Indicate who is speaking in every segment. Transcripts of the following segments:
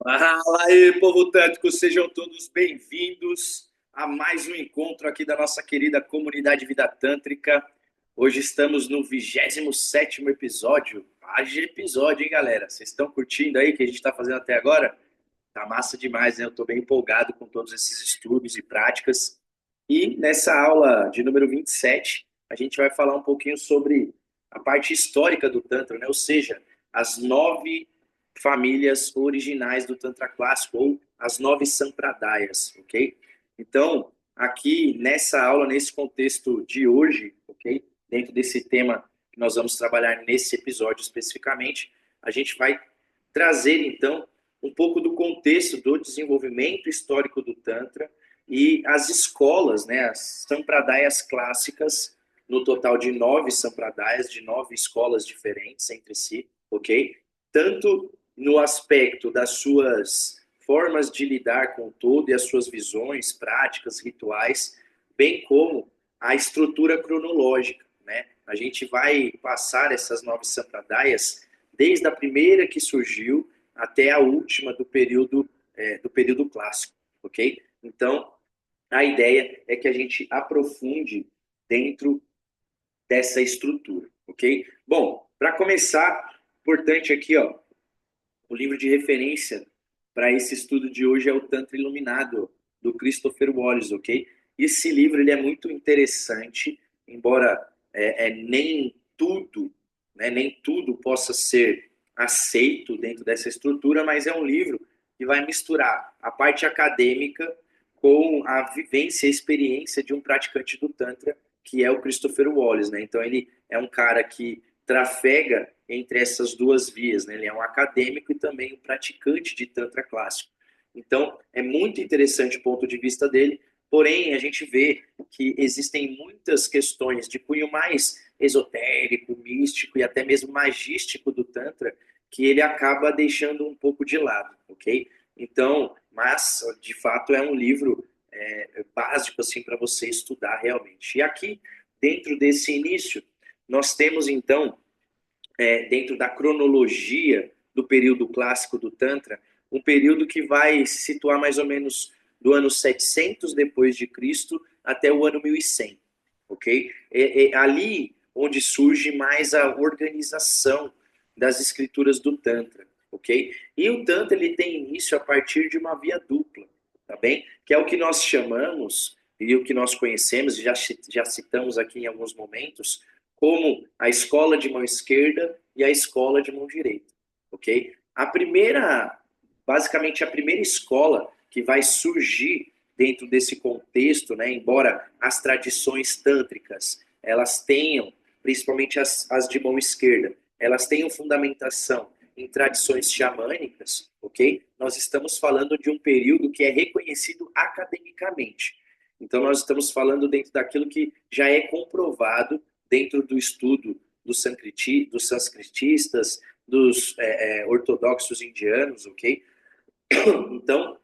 Speaker 1: Fala aí, povo tântrico, sejam todos bem-vindos a mais um encontro aqui da nossa querida comunidade Vida Tântrica. Hoje estamos no 27º episódio. Haja episódio, hein, galera? Vocês estão curtindo aí o que a gente está fazendo até agora? Tá massa demais, né? Eu estou bem empolgado com todos esses estudos e práticas. E nessa aula de número 27, a gente vai falar um pouquinho sobre a parte histórica do Tantra, né? Ou seja, as 9 famílias originais do Tantra clássico, ou as 9 Sampradayas, ok? Então, aqui nessa aula, nesse contexto de hoje, ok? Dentro desse tema que nós vamos trabalhar nesse episódio especificamente, a gente vai trazer, então, um pouco do contexto do desenvolvimento histórico do Tantra e as escolas, né, as Sampradayas clássicas, no total de 9 Sampradayas, de 9 escolas diferentes entre si, ok? Tanto no aspecto das suas formas de lidar com todo e as suas visões, práticas, rituais, bem como a estrutura cronológica, né? A gente vai passar essas 9 Sampradayas desde a primeira que surgiu até a última do período clássico, ok? Então, a ideia é que a gente aprofunde dentro dessa estrutura, ok? Bom, para começar, importante aqui, ó, o livro de referência para esse estudo de hoje é o Tantra Iluminado, do Christopher Wallace, ok? Esse livro ele é muito interessante, embora nem tudo possa ser aceito dentro dessa estrutura, mas é um livro que vai misturar a parte acadêmica com a vivência, a experiência de um praticante do Tantra, que é o Christopher Wallace, né? Então ele é um cara que trafega entre essas duas vias, né? Ele é um acadêmico e também um praticante de Tantra clássico. Então, é muito interessante o ponto de vista dele, porém, a gente vê que existem muitas questões de cunho mais esotérico, místico e até mesmo magístico do Tantra que ele acaba deixando um pouco de lado, ok? Então, mas, de fato, é um livro básico assim para você estudar realmente. E aqui, dentro desse início, nós temos, então, dentro da cronologia do período clássico do Tantra, um período que vai se situar mais ou menos do ano 700 depois de Cristo até o ano 1100, ok? É ali onde surge mais a organização das escrituras do Tantra, ok? E o Tantra ele tem início a partir de uma via dupla, tá bem? Que é o que nós chamamos e o que nós conhecemos, já citamos aqui em alguns momentos, como a escola de mão esquerda e a escola de mão direita, ok? Basicamente a primeira escola que vai surgir dentro desse contexto, né, embora as tradições tântricas, elas tenham, principalmente as de mão esquerda, elas tenham fundamentação em tradições xamânicas, ok? Nós estamos falando de um período que é reconhecido academicamente. Então, nós estamos falando dentro daquilo que já é comprovado dentro do estudo dos sanscritistas, dos ortodoxos indianos, ok? Então,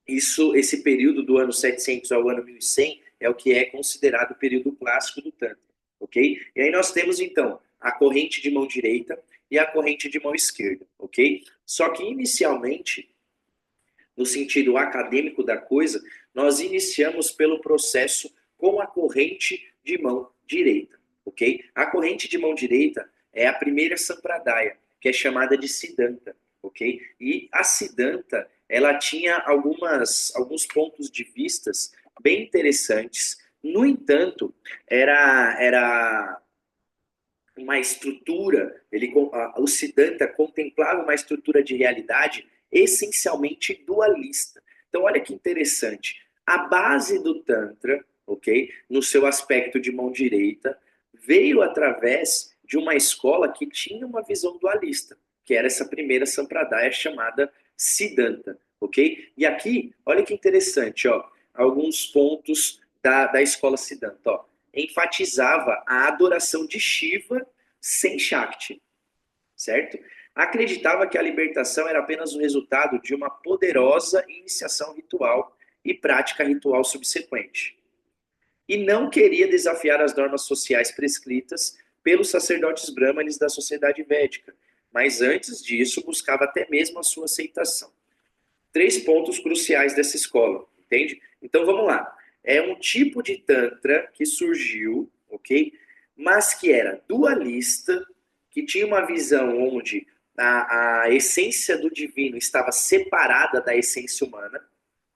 Speaker 1: esse período do ano 700 ao ano 1100 é o que é considerado o período clássico do Tantra, ok? E aí nós temos, então, a corrente de mão direita e a corrente de mão esquerda, ok? Só que, inicialmente, no sentido acadêmico da coisa, nós iniciamos pelo processo com a corrente de mão direita, ok? A corrente de mão direita é a primeira Sampradaya, que é chamada de Siddhanta, ok? E a Siddhanta, ela tinha alguns pontos de vistas bem interessantes. No entanto, era uma estrutura, o Siddhanta contemplava uma estrutura de realidade essencialmente dualista. Então, olha que interessante. A base do Tantra, ok, no seu aspecto de mão direita, veio através de uma escola que tinha uma visão dualista, que era essa primeira Sampradaya chamada Siddhanta, ok? E aqui, olha que interessante, ó, alguns pontos da escola Siddhanta, ó, enfatizava a adoração de Shiva sem Shakti, certo? Acreditava que a libertação era apenas o resultado de uma poderosa iniciação ritual e prática ritual subsequente. E não queria desafiar as normas sociais prescritas pelos sacerdotes brahmanes da sociedade védica, mas antes disso buscava até mesmo a sua aceitação. três pontos cruciais dessa escola, entende? Então vamos lá. É um tipo de Tantra que surgiu, ok? Mas que era dualista, que tinha uma visão onde a essência do divino estava separada da essência humana,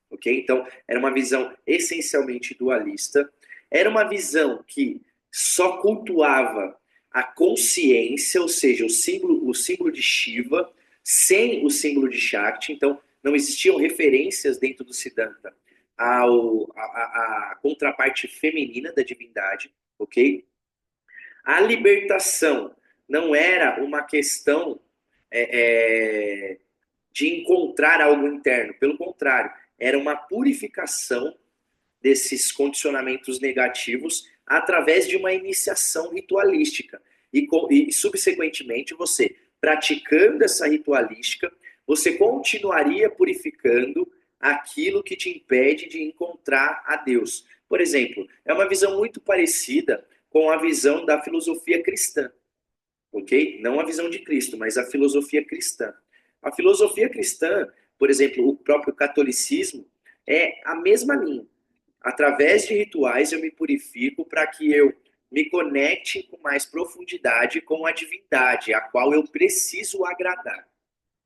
Speaker 1: ok? Então era uma visão essencialmente dualista. Era uma visão que só cultuava a consciência, ou seja, o símbolo de Shiva, sem o símbolo de Shakti. Então, não existiam referências dentro do Siddhanta à contraparte feminina da divindade, ok? A libertação não era uma questão é, de encontrar algo interno, pelo contrário, era uma purificação desses condicionamentos negativos através de uma iniciação ritualística. E subsequentemente, você, praticando essa ritualística, você continuaria purificando aquilo que te impede de encontrar a Deus. Por exemplo, é uma visão muito parecida com a visão da filosofia cristã, ok? Não a visão de Cristo, mas a filosofia cristã. A filosofia cristã, por exemplo, o próprio catolicismo, é a mesma linha. Através de rituais eu me purifico para que eu me conecte com mais profundidade com a divindade, a qual eu preciso agradar,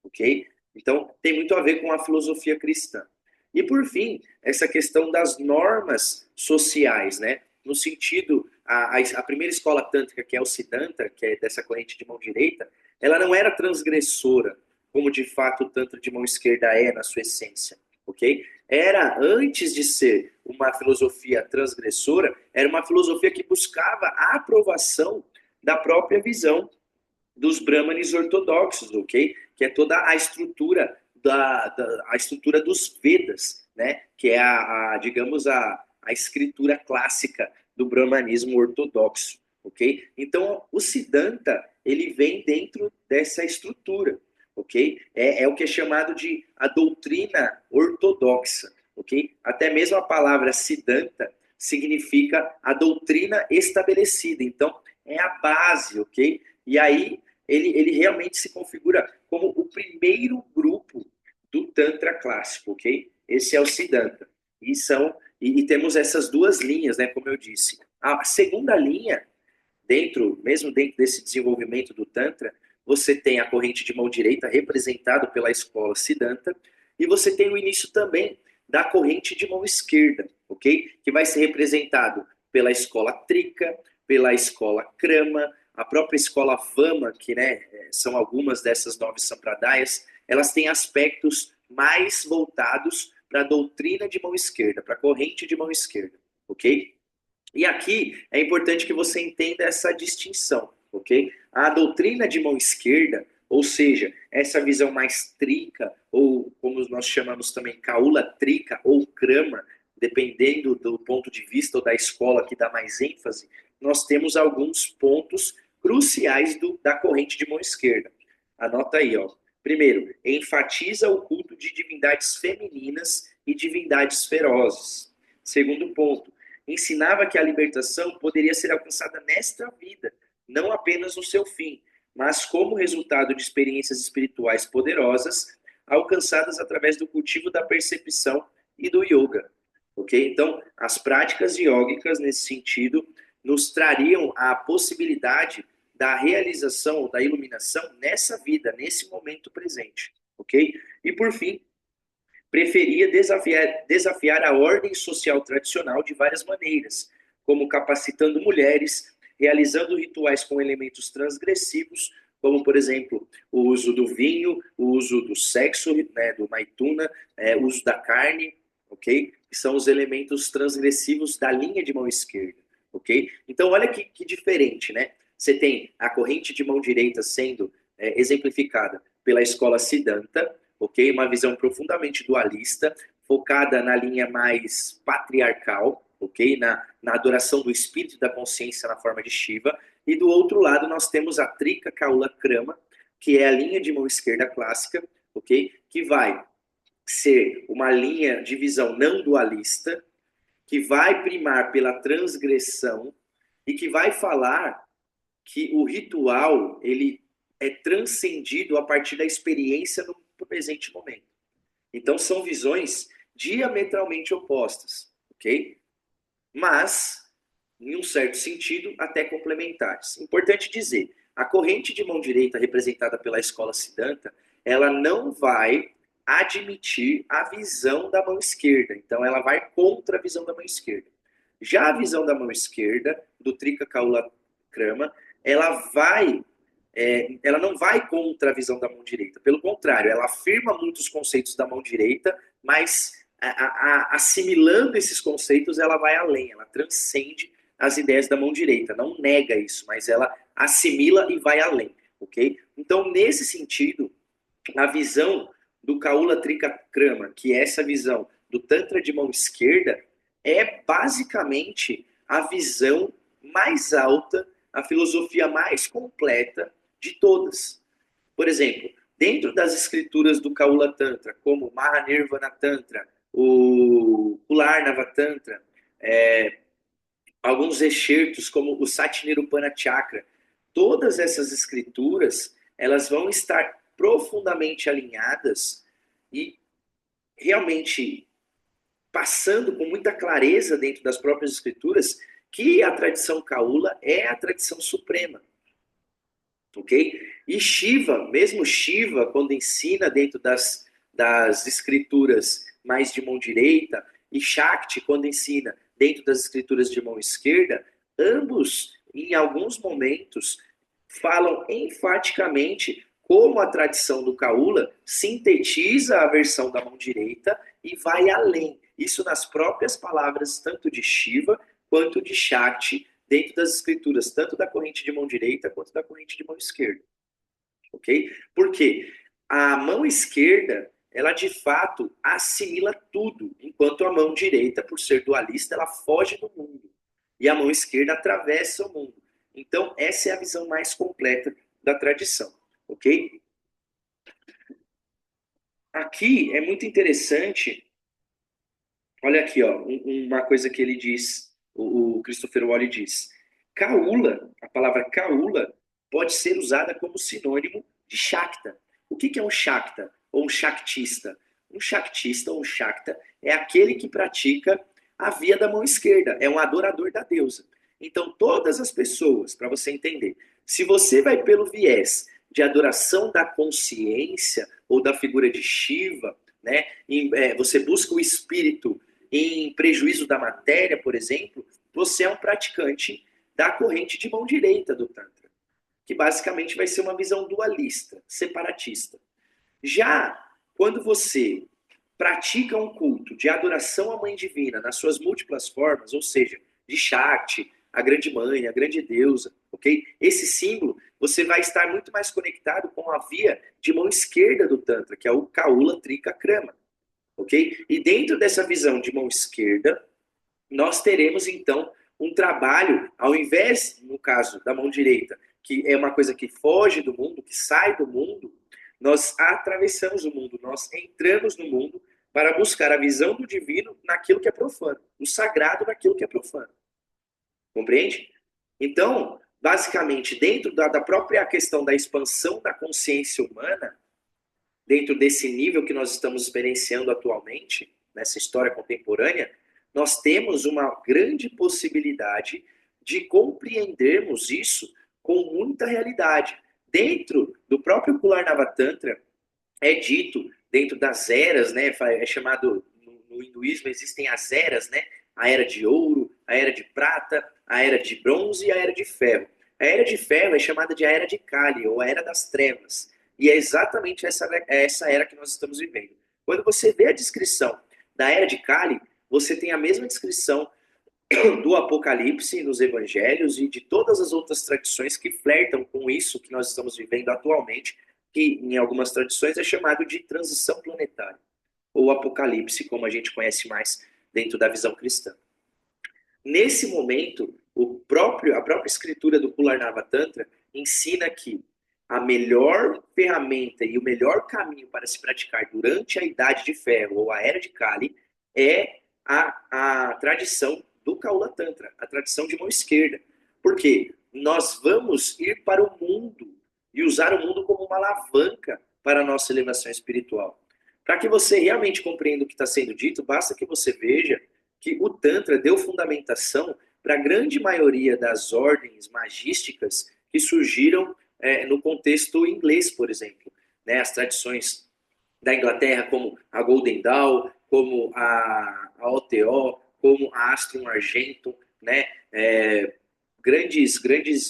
Speaker 1: ok? Então, tem muito a ver com a filosofia cristã. E, por fim, essa questão das normas sociais, né? No sentido, a primeira escola tântrica, que é o Siddhanta, que é dessa corrente de mão direita, ela não era transgressora, como de fato o Tantra de mão esquerda é na sua essência, ok? Era, antes de ser uma filosofia transgressora, era uma filosofia que buscava a aprovação da própria visão dos brahmanes ortodoxos, ok? Que é toda a estrutura a estrutura dos Vedas, né? Que é digamos a escritura clássica do brahmanismo ortodoxo, ok? Então o Siddhanta ele vem dentro dessa estrutura, ok? É o que é chamado de a doutrina ortodoxa, ok? Até mesmo a palavra Siddhanta significa a doutrina estabelecida. Então é a base, ok? E aí ele realmente se configura como o primeiro grupo do Tantra clássico, ok? Esse é o Siddhanta. E temos essas duas linhas, né, como eu disse. A segunda linha, mesmo dentro desse desenvolvimento do Tantra, você tem a corrente de mão direita representada pela escola Siddhanta, e você tem o início também da corrente de mão esquerda, ok? Que vai ser representado pela escola Trika, pela escola Krama, a própria escola Vama, que né, são algumas dessas 9 sampradayas, elas têm aspectos mais voltados para a doutrina de mão esquerda, para a corrente de mão esquerda, ok? E aqui é importante que você entenda essa distinção, ok? A doutrina de mão esquerda, ou seja, essa visão mais trica, ou como nós chamamos também caula trica ou crama, dependendo do ponto de vista ou da escola que dá mais ênfase, nós temos alguns pontos cruciais da corrente de mão esquerda. Anota aí, ó. Primeiro, enfatiza o culto de divindades femininas e divindades ferozes. Segundo ponto, ensinava que a libertação poderia ser alcançada nesta vida, não apenas no seu fim, mas como resultado de experiências espirituais poderosas alcançadas através do cultivo da percepção e do yoga. Ok? Então, as práticas yógicas, nesse sentido, nos trariam a possibilidade da realização, da iluminação nessa vida, nesse momento presente. Ok? E, por fim, preferia desafiar a ordem social tradicional de várias maneiras, como capacitando mulheres, realizando rituais com elementos transgressivos, como, por exemplo, o uso do vinho, o uso do sexo, né, do maituna, o uso da carne, ok? Que são os elementos transgressivos da linha de mão esquerda, ok? Então, olha que diferente, né? Você tem a corrente de mão direita sendo exemplificada pela escola Siddhanta, ok? Uma visão profundamente dualista, focada na linha mais patriarcal, ok? Na adoração do espírito e da consciência na forma de Shiva. E do outro lado nós temos a Trika Kaula Krama, que é a linha de mão esquerda clássica, ok? Que vai ser uma linha de visão não dualista, que vai primar pela transgressão e que vai falar que o ritual ele é transcendido a partir da experiência no presente momento. Então são visões diametralmente opostas, ok? Mas, em um certo sentido, até complementares. Importante dizer, a corrente de mão direita representada pela escola Siddhanta, ela não vai admitir a visão da mão esquerda. Então, ela vai contra a visão da mão esquerda. Já a visão da mão esquerda, do Trika Kaula Krama, ela não vai contra a visão da mão direita. Pelo contrário, ela afirma muitos conceitos da mão direita, mas assimilando esses conceitos, ela vai além, ela transcende as ideias da mão direita, não nega isso, mas ela assimila e vai além, ok? Então, nesse sentido, a visão do Kaula Tricakrama, que é essa visão do Tantra de mão esquerda, é basicamente a visão mais alta, a filosofia mais completa de todas. Por exemplo, dentro das escrituras do Kaula Tantra, como o Mahanirvana Tantra, o Kularnava Tantra, alguns excertos como o Satnirupana Chakra, todas essas escrituras, elas vão estar profundamente alinhadas e realmente passando com muita clareza dentro das próprias escrituras que a tradição Kaula é a tradição suprema. Ok? E Shiva, mesmo Shiva, quando ensina dentro das escrituras mais de mão direita, e Shakti, quando ensina dentro das escrituras de mão esquerda, ambos, em alguns momentos, falam enfaticamente como a tradição do Kaula sintetiza a versão da mão direita e vai além. Isso nas próprias palavras, tanto de Shiva quanto de Shakti, dentro das escrituras, tanto da corrente de mão direita quanto da corrente de mão esquerda. Ok? Porque a mão esquerda, ela de fato assimila tudo, enquanto a mão direita, por ser dualista, ela foge do mundo. E a mão esquerda atravessa o mundo. Então, essa é a visão mais completa da tradição. Ok? Aqui é muito interessante. Olha aqui, ó, uma coisa que ele diz, o Christopher Wally diz. Kaula, a palavra Kaula, pode ser usada como sinônimo de Shakta. O que é um Shakta ou um Shaktista? Um Shaktista ou um Shakta é aquele que pratica a via da mão esquerda, é um adorador da deusa. Então, todas as pessoas, para você entender, se você vai pelo viés de adoração da consciência ou da figura de Shiva, né, você busca o espírito em prejuízo da matéria, por exemplo, você é um praticante da corrente de mão direita do Tantra, que basicamente vai ser uma visão dualista, separatista. Já quando você pratica um culto de adoração à Mãe Divina nas suas múltiplas formas, ou seja, de Shakti, a grande mãe, a grande deusa, ok? Esse símbolo, você vai estar muito mais conectado com a via de mão esquerda do Tantra, que é o Kaula Trika Krama, ok? E dentro dessa visão de mão esquerda, nós teremos então um trabalho, ao invés, no caso da mão direita, que é uma coisa que foge do mundo, que sai do mundo, nós atravessamos o mundo, nós entramos no mundo para buscar a visão do divino naquilo que é profano, o sagrado naquilo que é profano. Compreende? Então, basicamente, dentro da própria questão da expansão da consciência humana, dentro desse nível que nós estamos experienciando atualmente, nessa história contemporânea, nós temos uma grande possibilidade de compreendermos isso com muita realidade. Dentro do próprio Kularnava Tantra, é dito, dentro das eras, né, é chamado, no hinduísmo existem as eras, né, a era de ouro, a era de prata, a era de bronze e a era de ferro. A era de ferro é chamada de a era de Kali, ou a era das trevas. E é exatamente essa era que nós estamos vivendo. Quando você vê a descrição da era de Kali, você tem a mesma descrição do Apocalipse nos Evangelhos e de todas as outras tradições que flertam com isso que nós estamos vivendo atualmente, que em algumas tradições é chamado de transição planetária, ou Apocalipse, como a gente conhece mais dentro da visão cristã. Nesse momento, a própria escritura do Kularnava Tantra ensina que a melhor ferramenta e o melhor caminho para se praticar durante a Idade de Ferro ou a Era de Kali é a tradição do Kaula Tantra, a tradição de mão esquerda. Porque nós vamos ir para o mundo e usar o mundo como uma alavanca para a nossa elevação espiritual. Para que você realmente compreenda o que está sendo dito, basta que você veja que o Tantra deu fundamentação para a grande maioria das ordens magísticas que surgiram no contexto inglês, por exemplo. Né? As tradições da Inglaterra, como a Golden Dawn, como a OTO, como a Astrum Argentum, né? Grandes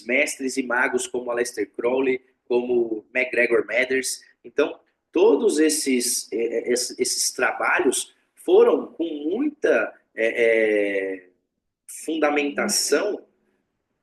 Speaker 1: mestres e magos como Aleister Crowley, como MacGregor Mathers. Então, todos esses trabalhos foram com muita fundamentação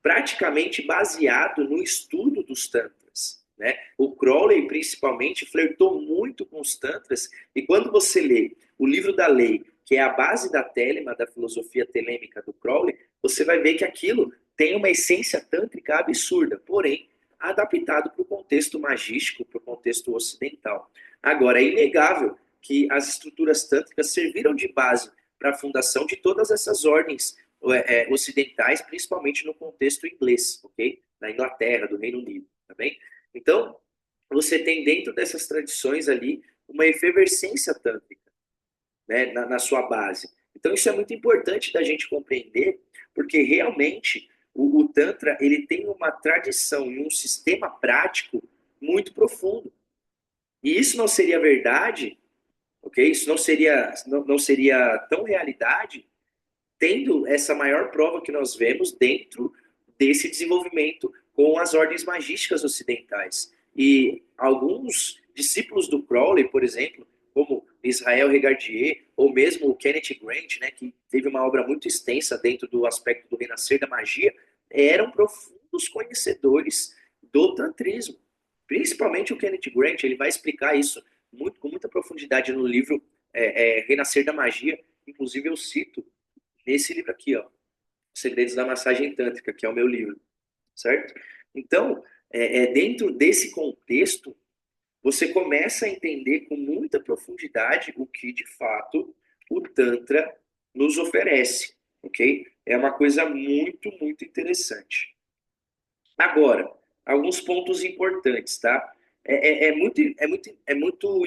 Speaker 1: praticamente baseado no estudo dos tantras. Né? O Crowley, principalmente, flertou muito com os tantras, e quando você lê o livro da lei, que é a base da telema, da filosofia telêmica do Crowley, você vai ver que aquilo tem uma essência tântrica absurda, porém adaptado para o contexto magístico, para o contexto ocidental. Agora, é inegável que as estruturas tântricas serviram de base para a fundação de todas essas ordens ocidentais, principalmente no contexto inglês, ok? Da Inglaterra, do Reino Unido, tá bem? Então, você tem dentro dessas tradições ali uma efervescência tântrica, né, na sua base. Então, isso é muito importante da gente compreender, porque realmente o Tantra ele tem uma tradição e um sistema prático muito profundo. E isso não seria verdade, ok? Isso não seria tão realidade tendo essa maior prova que nós vemos dentro desse desenvolvimento com as ordens magísticas ocidentais. E alguns discípulos do Crowley, por exemplo, como Israel Regardie, ou mesmo o Kenneth Grant, né, que teve uma obra muito extensa dentro do aspecto do renascer da magia, eram profundos conhecedores do tantrismo. Principalmente o Kenneth Grant, ele vai explicar isso com muita profundidade no livro Renascer da Magia. Inclusive eu cito nesse livro aqui, ó, Segredos da Massagem Tântrica, que é o meu livro, certo? Então, dentro desse contexto, você começa a entender com muita profundidade o que, de fato, o Tantra nos oferece, ok? É uma coisa muito, muito interessante. Agora, alguns pontos importantes, tá? É muito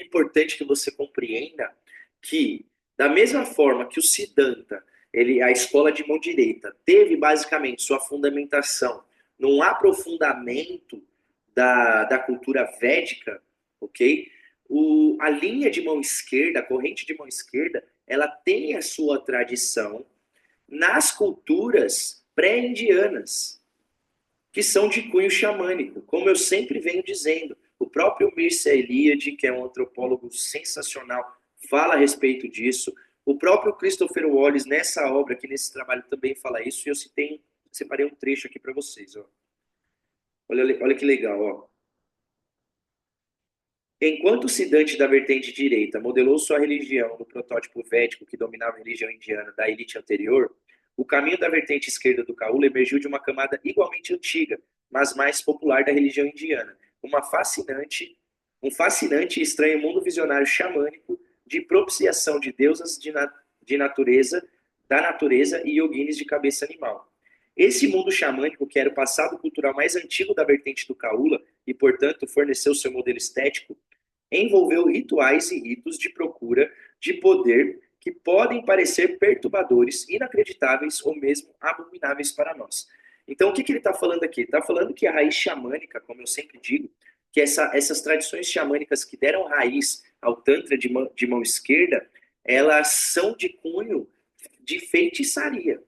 Speaker 1: importante que você compreenda que, da mesma forma que o Siddhanta, a escola de mão direita, teve basicamente sua fundamentação num aprofundamento da cultura védica, ok? A linha de mão esquerda, a corrente de mão esquerda, ela tem a sua tradição nas culturas pré-indianas, que são de cunho xamânico, como eu sempre venho dizendo. O próprio Mircea Eliade, que é um antropólogo sensacional, fala a respeito disso. O próprio Christopher Wallace, nessa obra, aqui nesse trabalho, também fala isso, e eu separei um trecho aqui para vocês. Ó. Olha que legal. Ó. Enquanto o Siddhante da vertente direita modelou sua religião no protótipo védico que dominava a religião indiana da elite anterior, o caminho da vertente esquerda do Kaula emergiu de uma camada igualmente antiga, mas mais popular da religião indiana, um fascinante e estranho mundo visionário xamânico de propiciação de deusas de natureza, da natureza e yoginis de cabeça animal. Esse mundo xamânico, que era o passado cultural mais antigo da vertente do Kaula e, portanto, forneceu seu modelo estético, envolveu rituais e ritos de procura de poder que podem parecer perturbadores, inacreditáveis ou mesmo abomináveis para nós. Então, o que ele está falando aqui? Ele está falando que a raiz xamânica, como eu sempre digo, que essas tradições xamânicas que deram raiz ao Tantra de mão esquerda, elas são de cunho de feitiçaria.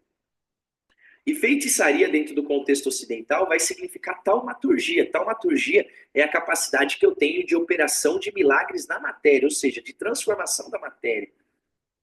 Speaker 1: E feitiçaria, dentro do contexto ocidental, vai significar taumaturgia. Taumaturgia é a capacidade que eu tenho de operação de milagres na matéria, ou seja, de transformação da matéria.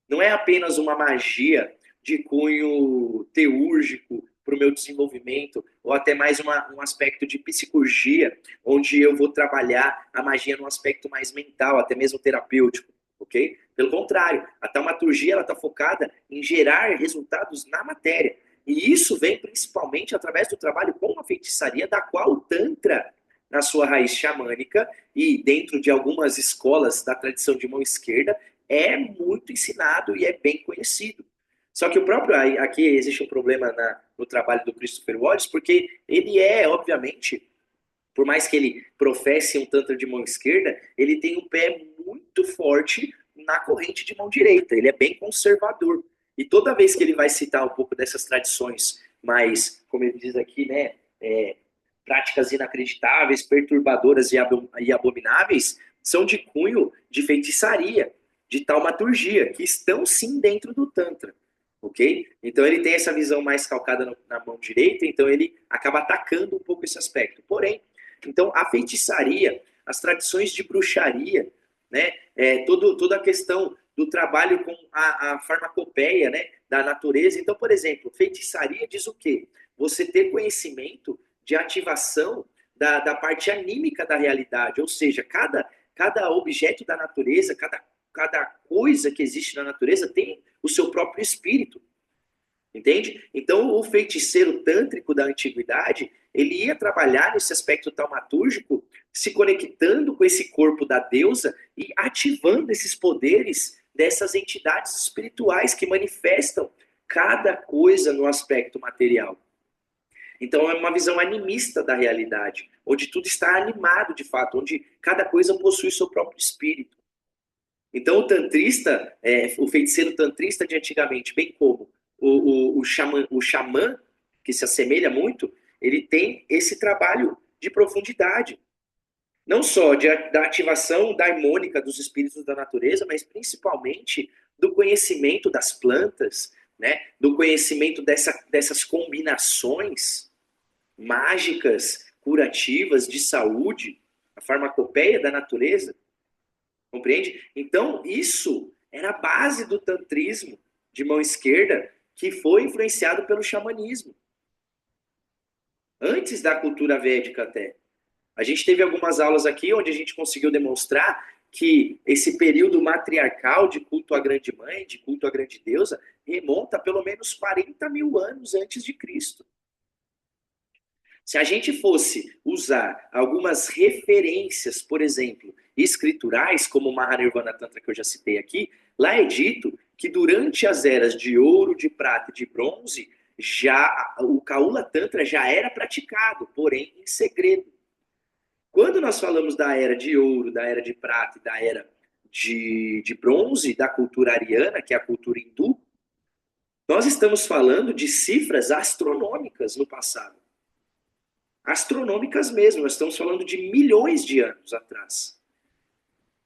Speaker 1: Não é apenas uma magia de cunho teúrgico para o meu desenvolvimento, ou até mais um aspecto de psicurgia, onde eu vou trabalhar a magia num aspecto mais mental, até mesmo terapêutico, ok? Pelo contrário, a taumaturgia está focada em gerar resultados na matéria. E isso vem principalmente através do trabalho com a feitiçaria, da qual o Tantra, na sua raiz xamânica, e dentro de algumas escolas da tradição de mão esquerda, é muito ensinado e é bem conhecido. Só que aqui existe um problema no trabalho do Christopher Wallace, porque ele obviamente, por mais que ele professe um Tantra de mão esquerda, ele tem um pé muito muito forte na corrente de mão direita, ele é bem conservador. E toda vez que ele vai citar um pouco dessas tradições mais, como ele diz aqui, né, práticas inacreditáveis, perturbadoras e abomináveis, são de cunho de feitiçaria, de taumaturgia, que estão sim dentro do Tantra, ok? Então ele tem essa visão mais calcada na mão direita, então ele acaba atacando um pouco esse aspecto. Porém, então a feitiçaria, as tradições de bruxaria, né, toda a questão do trabalho com a farmacopeia, né, da natureza. Então, por exemplo, feitiçaria diz o quê? Você ter conhecimento de ativação da parte anímica da realidade, ou seja, cada objeto da natureza, cada coisa que existe na natureza tem o seu próprio espírito, entende? Então, o feiticeiro tântrico da antiguidade, ele ia trabalhar nesse aspecto taumatúrgico, se conectando com esse corpo da deusa e ativando esses poderes dessas entidades espirituais que manifestam cada coisa no aspecto material. Então é uma visão animista da realidade, onde tudo está animado de fato, onde cada coisa possui seu próprio espírito. Então o tantrista, o feiticeiro tantrista de antigamente, bem como o xamã, que se assemelha muito, ele tem esse trabalho de profundidade. Não só da ativação daimônica dos espíritos da natureza, mas principalmente do conhecimento das plantas, né? Do conhecimento dessas combinações mágicas, curativas, de saúde, a farmacopeia da natureza, compreende? Então, isso era a base do tantrismo de mão esquerda, que foi influenciado pelo xamanismo. Antes da cultura védica até. A gente teve algumas aulas aqui onde a gente conseguiu demonstrar que esse período matriarcal de culto à grande mãe, de culto à grande deusa, remonta a pelo menos 40 mil anos antes de Cristo. Se a gente fosse usar algumas referências, por exemplo, escriturais, como o Mahanirvana Tantra que eu já citei aqui, lá é dito que durante as eras de ouro, de prata e de bronze, o Kaula Tantra já era praticado, porém em segredo. Quando nós falamos da era de ouro, da era de prata e da era de bronze, da cultura ariana, que é a cultura hindu, nós estamos falando de cifras astronômicas no passado. Astronômicas mesmo, nós estamos falando de milhões de anos atrás.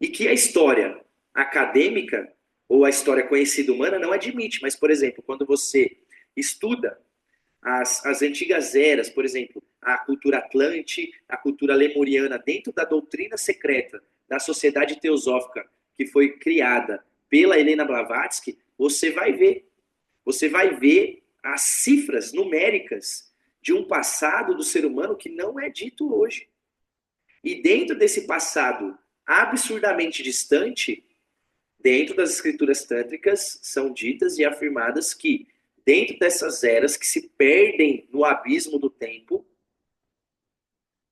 Speaker 1: E que a história acadêmica ou a história conhecida humana não admite, mas, por exemplo, quando você estuda as antigas eras, por exemplo, a cultura atlante, a cultura lemuriana, dentro da doutrina secreta da sociedade teosófica que foi criada pela Helena Blavatsky, você vai ver as cifras numéricas de um passado do ser humano que não é dito hoje. E dentro desse passado absurdamente distante, dentro das escrituras tântricas, são ditas e afirmadas que dentro dessas eras que se perdem no abismo do tempo,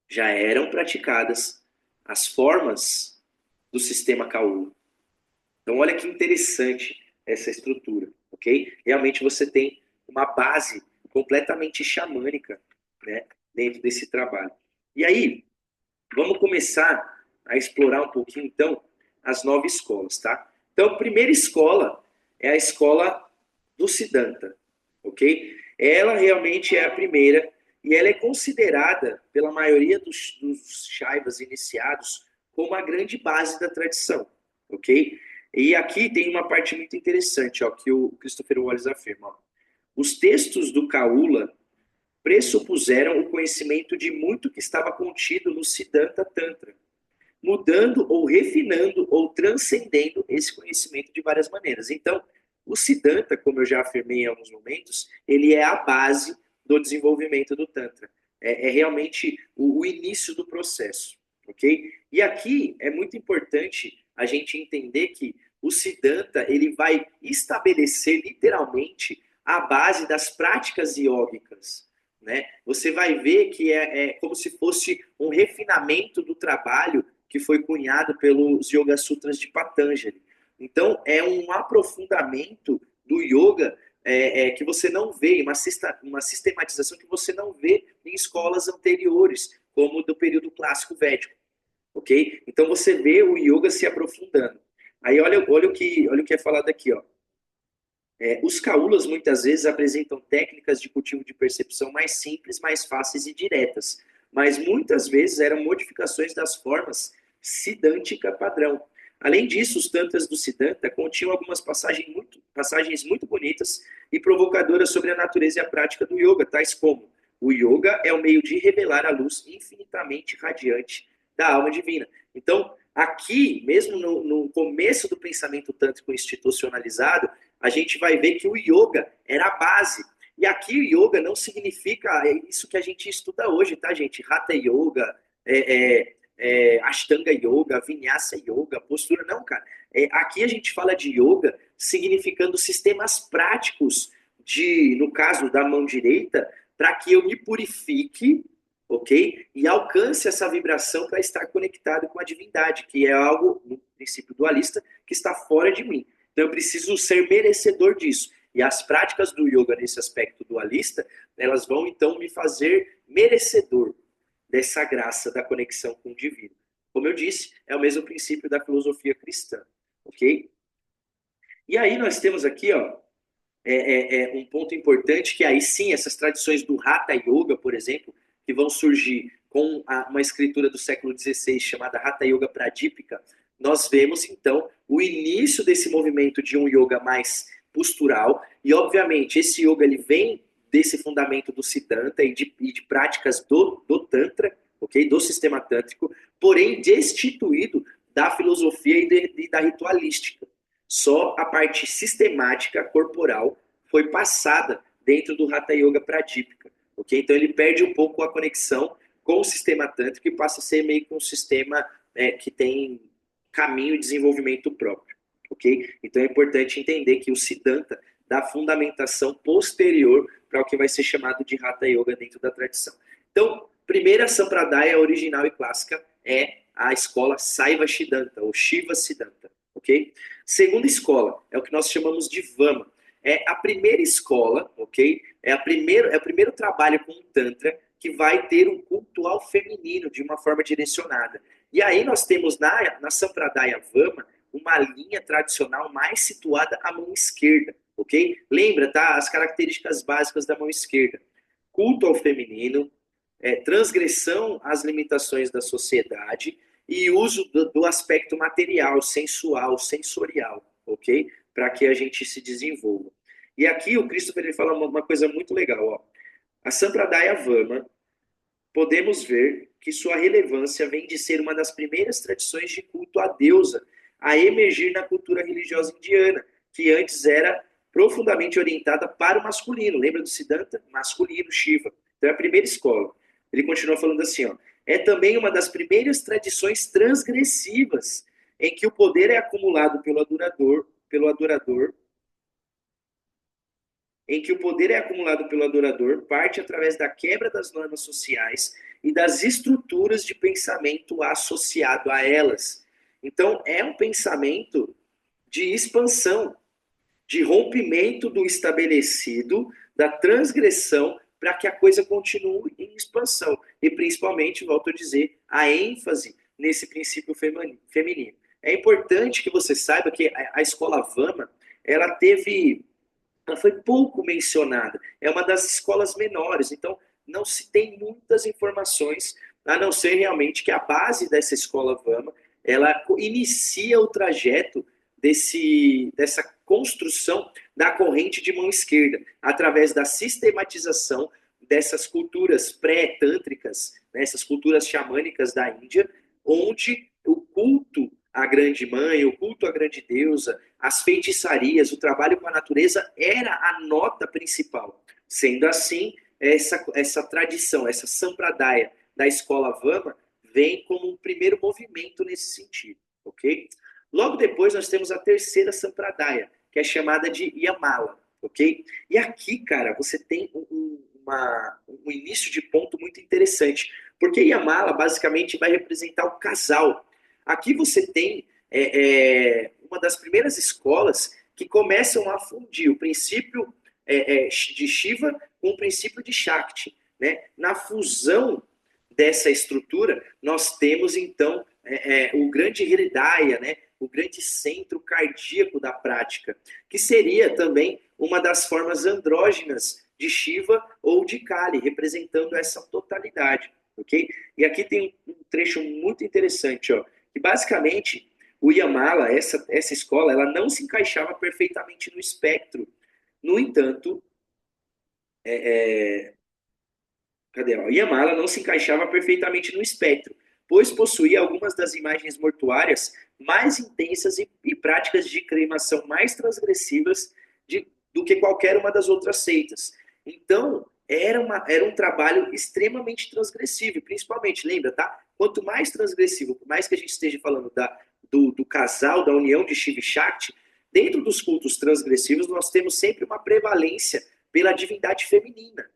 Speaker 1: já eram praticadas as formas do sistema Kaula. Então, olha que interessante essa estrutura, ok? Realmente você tem uma base completamente xamânica, né, dentro desse trabalho. E aí, vamos começar a explorar um pouquinho, então, as 9 escolas, tá? Então, a primeira escola é a escola do Siddhanta, ok? Ela realmente é a primeira e ela é considerada pela maioria dos Shaivas iniciados como a grande base da tradição, ok? E aqui tem uma parte muito interessante, ó, que o Christopher Wallace afirma. Ó. Os textos do Kaula pressupuseram o conhecimento de muito que estava contido no Siddhanta Tantra, mudando ou refinando ou transcendendo esse conhecimento de várias maneiras. Então, o Siddhanta, como eu já afirmei em alguns momentos, ele é a base do desenvolvimento do Tantra. É realmente o início do processo, ok? E aqui é muito importante a gente entender que o Siddhanta ele vai estabelecer literalmente a base das práticas iógicas, né? Você vai ver que é como se fosse um refinamento do trabalho que foi cunhado pelos Yoga Sutras de Patanjali. Então, é um aprofundamento do yoga que você não vê, uma sistematização que você não vê em escolas anteriores, como do período clássico védico, ok? Então, você vê o yoga se aprofundando. Aí olha o que é falado aqui, ó. Os caulas muitas vezes apresentam técnicas de cultivo de percepção mais simples, mais fáceis e diretas, mas muitas vezes eram modificações das formas sidântica padrão. Além disso, os tantras do Siddhanta continham algumas passagens muito bonitas e provocadoras sobre a natureza e a prática do yoga, tais como: o yoga é o meio de revelar a luz infinitamente radiante da alma divina. Então, aqui, mesmo no começo do pensamento tântrico institucionalizado, a gente vai ver que o yoga era a base. E aqui o yoga não significa isso que a gente estuda hoje, tá, gente? Hatha Yoga, Ashtanga Yoga, Vinyasa Yoga, postura. Não, cara. Aqui a gente fala de yoga significando sistemas práticos no caso da mão direita, para que eu me purifique, ok? E alcance essa vibração para estar conectado com a divindade, que é algo, no princípio dualista, que está fora de mim. Então eu preciso ser merecedor disso. E as práticas do yoga nesse aspecto dualista, elas vão então me fazer merecedor dessa graça da conexão com o divino. Como eu disse, é o mesmo princípio da filosofia cristã, ok? E aí nós temos aqui, ó, um ponto importante, que aí sim, essas tradições do Hatha Yoga, por exemplo, que vão surgir com uma escritura do século XVI chamada Hatha Yoga Pradipika, nós vemos então o início desse movimento de um yoga mais postural, e obviamente esse yoga ele vem desse fundamento do Siddhanta e de práticas do Tantra, ok? Do sistema tântrico, porém destituído da filosofia e da ritualística. Só a parte sistemática corporal foi passada dentro do Hatha Yoga Pradipika, ok? Então ele perde um pouco a conexão com o sistema tântrico e passa a ser meio que um sistema que tem caminho e desenvolvimento próprio, ok? Então é importante entender que o Siddhanta dá fundamentação posterior para o que vai ser chamado de Hatha Yoga dentro da tradição. Então, primeira Sampradaya original e clássica é a escola Saiva Siddhanta, ou Shiva Siddhanta, ok? Segunda escola é o que nós chamamos de Vama. É a primeira escola, ok? É o primeiro trabalho com o Tantra que vai ter um culto ao feminino de uma forma direcionada. E aí nós temos na Sampradaya Vama uma linha tradicional mais situada à mão esquerda, ok? Lembra, tá? As características básicas da mão esquerda. Culto ao feminino, transgressão às limitações da sociedade e uso do aspecto material, sensual, sensorial, ok? Para que a gente se desenvolva. E aqui o Christopher ele fala uma coisa muito legal, ó. A Sampradaya Vama, podemos ver que sua relevância vem de ser uma das primeiras tradições de culto à deusa a emergir na cultura religiosa indiana, que antes era profundamente orientada para o masculino. Lembra do Siddhanta? Masculino, Shiva. Então é a primeira escola. Ele continua falando assim, ó. É também uma das primeiras tradições transgressivas em que o poder é acumulado pelo adorador, em que o poder é acumulado pelo adorador, parte através da quebra das normas sociais e das estruturas de pensamento associado a elas. Então, é um pensamento de expansão, de rompimento do estabelecido, da transgressão, para que a coisa continue em expansão. E, principalmente, volto a dizer, a ênfase nesse princípio feminino. É importante que você saiba que a escola Vama, ela foi pouco mencionada. É uma das escolas menores, então não se tem muitas informações, a não ser realmente que a base dessa escola Vama, ela inicia o trajeto dessa construção da corrente de mão esquerda, através da sistematização dessas culturas pré-tântricas, né, essas culturas xamânicas da Índia, onde o culto à grande mãe, o culto à grande deusa, as feitiçarias, o trabalho com a natureza era a nota principal. Sendo assim, essa tradição, essa sampradaya da escola Vama vem como um primeiro movimento nesse sentido, ok? Logo depois nós temos a terceira sampradaya, que é chamada de Yamala, ok? E aqui, cara, você tem um início de ponto muito interessante, porque Yamala basicamente vai representar o casal. Aqui você tem uma das primeiras escolas que começam a fundir o princípio de Shiva com o princípio de Shakti, né? Na fusão dessa estrutura, nós temos então o grande Hridaya, né? o grande centro cardíaco da prática, que seria também uma das formas andrógenas de Shiva ou de Kali, representando essa totalidade, ok? E aqui tem um trecho muito interessante, ó, que basicamente o Yamala, essa escola, ela não se encaixava perfeitamente no espectro. No entanto, cadê? Ó? Yamala não se encaixava perfeitamente no espectro, pois possuía algumas das imagens mortuárias mais intensas e práticas de cremação mais transgressivas do que qualquer uma das outras seitas. Então, era um trabalho extremamente transgressivo, principalmente, lembra, tá? Quanto mais transgressivo, por mais que a gente esteja falando do casal, da união de Shiva e Shakti, dentro dos cultos transgressivos, nós temos sempre uma prevalência pela divindade feminina.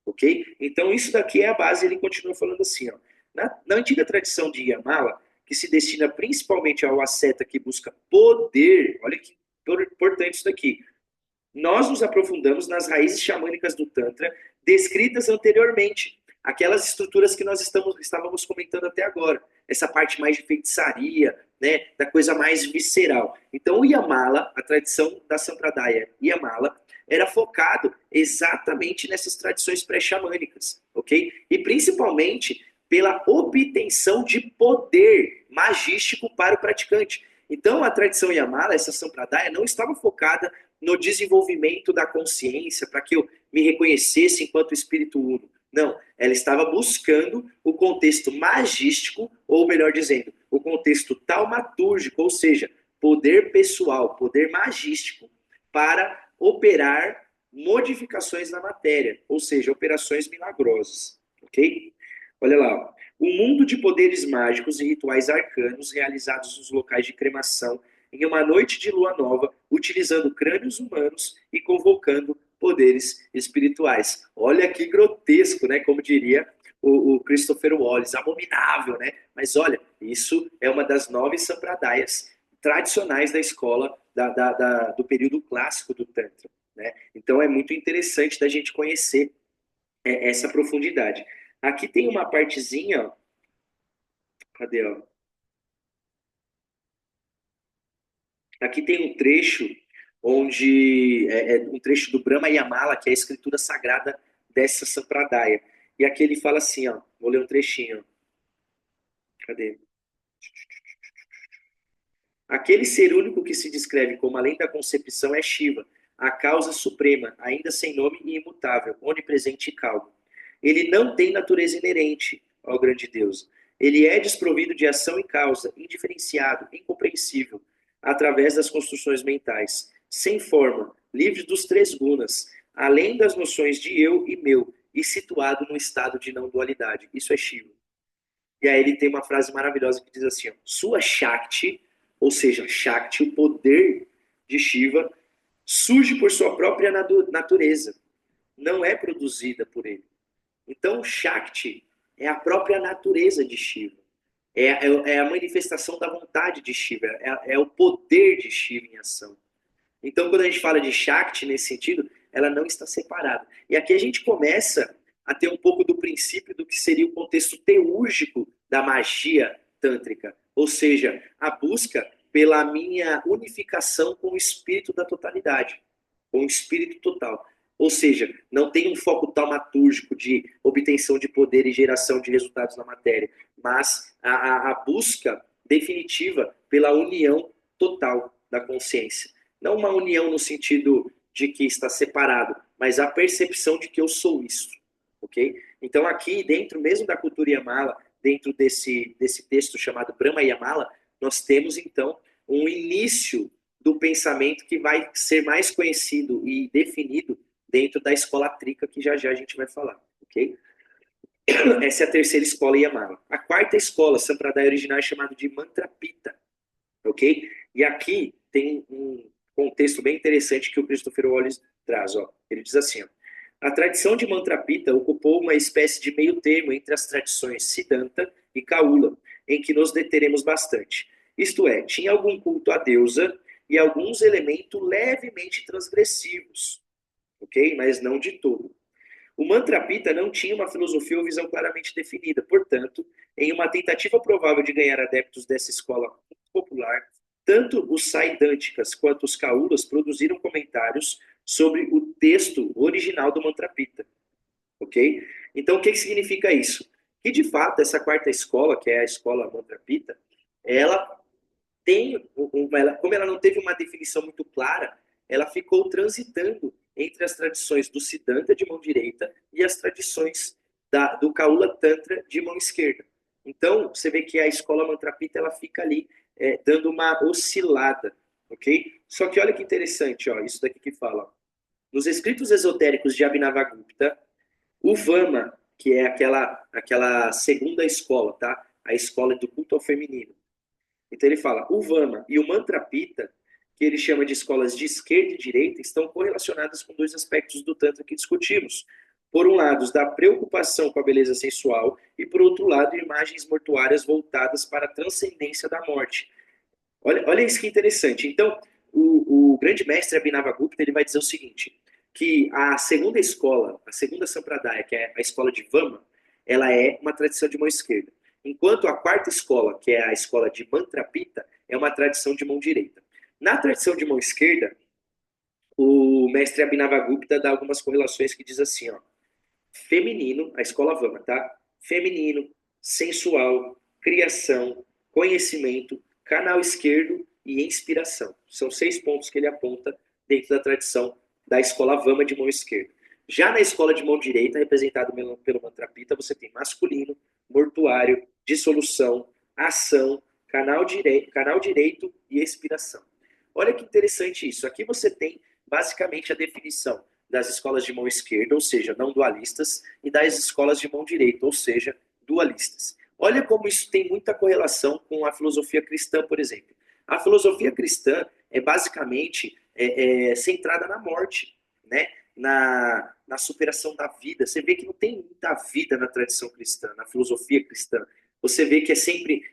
Speaker 1: Ok? Então, isso daqui é a base, ele continua falando assim, ó. Na antiga tradição de Yamala, que se destina principalmente ao asceta que busca poder, olha que importante isso daqui, nós nos aprofundamos nas raízes xamânicas do Tantra, descritas anteriormente, aquelas estruturas que nós estávamos comentando até agora, essa parte mais de feitiçaria, né, da coisa mais visceral. Então, o Yamala, a tradição da Sampradaya Yamala, era focado exatamente nessas tradições pré-xamânicas, ok? E principalmente pela obtenção de poder magístico para o praticante. Então, a tradição Yamala, essa Sampradaya, não estava focada no desenvolvimento da consciência, para que eu me reconhecesse enquanto espírito uno. Não, ela estava buscando o contexto magístico, ou melhor dizendo, o contexto taumatúrgico, ou seja, poder pessoal, poder magístico, para operar modificações na matéria, ou seja, operações milagrosas, ok? Olha lá, ó. O mundo de poderes mágicos e rituais arcanos realizados nos locais de cremação em uma noite de lua nova, utilizando crânios humanos e convocando poderes espirituais. Olha que grotesco, né? Como diria o Christopher Wallace, abominável, né? Mas olha, isso é uma das 9 sampradayas tradicionais da escola do período clássico do Tantra, né? Então é muito interessante da gente conhecer essa profundidade. Aqui tem uma partezinha, ó. Cadê, ó? Aqui tem um trecho onde é um trecho do Brahma Yamala, que é a escritura sagrada dessa Sampradaya. E aqui ele fala assim, ó, vou ler um trechinho. Cadê? Aquele ser único que se descreve como além da concepção é Shiva, a causa suprema, ainda sem nome e imutável, onipresente e calmo. Ele não tem natureza inerente, ó grande Deus. Ele é desprovido de ação e causa, indiferenciado, incompreensível, através das construções mentais, sem forma, livre dos 3 gunas, além das noções de eu e meu, e situado no estado de não dualidade. Isso é Shiva. E aí ele tem uma frase maravilhosa que diz assim, ó, sua Shakti, ou seja, Shakti, o poder de Shiva, surge por sua própria natureza, não é produzida por ele. Então, Shakti é a própria natureza de Shiva. É a manifestação da vontade de Shiva, é o poder de Shiva em ação. Então, quando a gente fala de Shakti nesse sentido, ela não está separada. E aqui a gente começa a ter um pouco do princípio do que seria o contexto teúrgico da magia tântrica, ou seja, a busca pela minha unificação com o espírito da totalidade, com o espírito total. Ou seja, não tem um foco taumatúrgico de obtenção de poder e geração de resultados na matéria, mas a busca definitiva pela união total da consciência. Não uma união no sentido de que está separado, mas a percepção de que eu sou isso, ok? Então aqui, dentro mesmo da cultura Yamala, dentro desse texto chamado Brahma Yamala, nós temos então um início do pensamento que vai ser mais conhecido e definido dentro da escola Trika, que já já a gente vai falar, ok? Essa é a terceira escola Yamala. A quarta escola, Sampradaya original, é chamada de Mantrapita, ok? E aqui tem um contexto bem interessante que o Christopher Wallace traz, ó. Ele diz assim, ó, a tradição de Mantrapita ocupou uma espécie de meio termo entre as tradições Siddhanta e Kaula, em que nos deteremos bastante. Isto é, tinha algum culto à deusa e alguns elementos levemente transgressivos, ok? Mas não de todo. O Mantrapita não tinha uma filosofia ou visão claramente definida, portanto, em uma tentativa provável de ganhar adeptos dessa escola popular, Tanto os Saidânticas quanto os Kaulas produziram comentários sobre o texto original do Mantrapita, ok? Então, o que significa isso? Que, de fato, essa quarta escola, que é a escola Mantrapita, ela tem, como ela não teve uma definição muito clara, ela ficou transitando entre as tradições do Siddhanta de mão direita e as tradições do Kaula Tantra de mão esquerda. Então, você vê que a escola Mantrapita ela fica ali dando uma oscilada, ok? Só que olha que interessante, ó, isso daqui que fala. Nos escritos esotéricos de Abhinavagupta, o Vama, que é aquela segunda escola, tá? A escola do culto ao feminino. Então ele fala, o Vama e o Mantrapita, que ele chama de escolas de esquerda e direita, estão correlacionadas com dois aspectos do Tantra que discutimos. Por um lado, da preocupação com a beleza sensual e, por outro lado, imagens mortuárias voltadas para a transcendência da morte. Olha isso que interessante. Então, o grande mestre Abhinavagupta ele vai dizer o seguinte, que a segunda escola, a segunda Sampradaya, que é a escola de Vama, ela é uma tradição de mão esquerda. Enquanto a quarta escola, que é a escola de Mantrapita, é uma tradição de mão direita. Na tradição de mão esquerda, o mestre Abhinavagupta dá algumas correlações que diz assim, ó, feminino, a escola Vama, tá? Feminino, sensual, criação, conhecimento, canal esquerdo e inspiração. São 6 pontos que ele aponta dentro da tradição da escola Vama de mão esquerda. Já na escola de mão direita, representado pelo Mantrapita, você tem masculino, mortuário, dissolução, ação, canal direito e expiração. Olha que interessante isso. Aqui você tem basicamente a definição das escolas de mão esquerda, ou seja, não dualistas, e das escolas de mão direita, ou seja, dualistas. Olha como isso tem muita correlação com a filosofia cristã, por exemplo. A filosofia cristã é basicamente centrada na morte, né? Na superação da vida. Você vê que não tem muita vida na tradição cristã, na filosofia cristã. Você vê que é sempre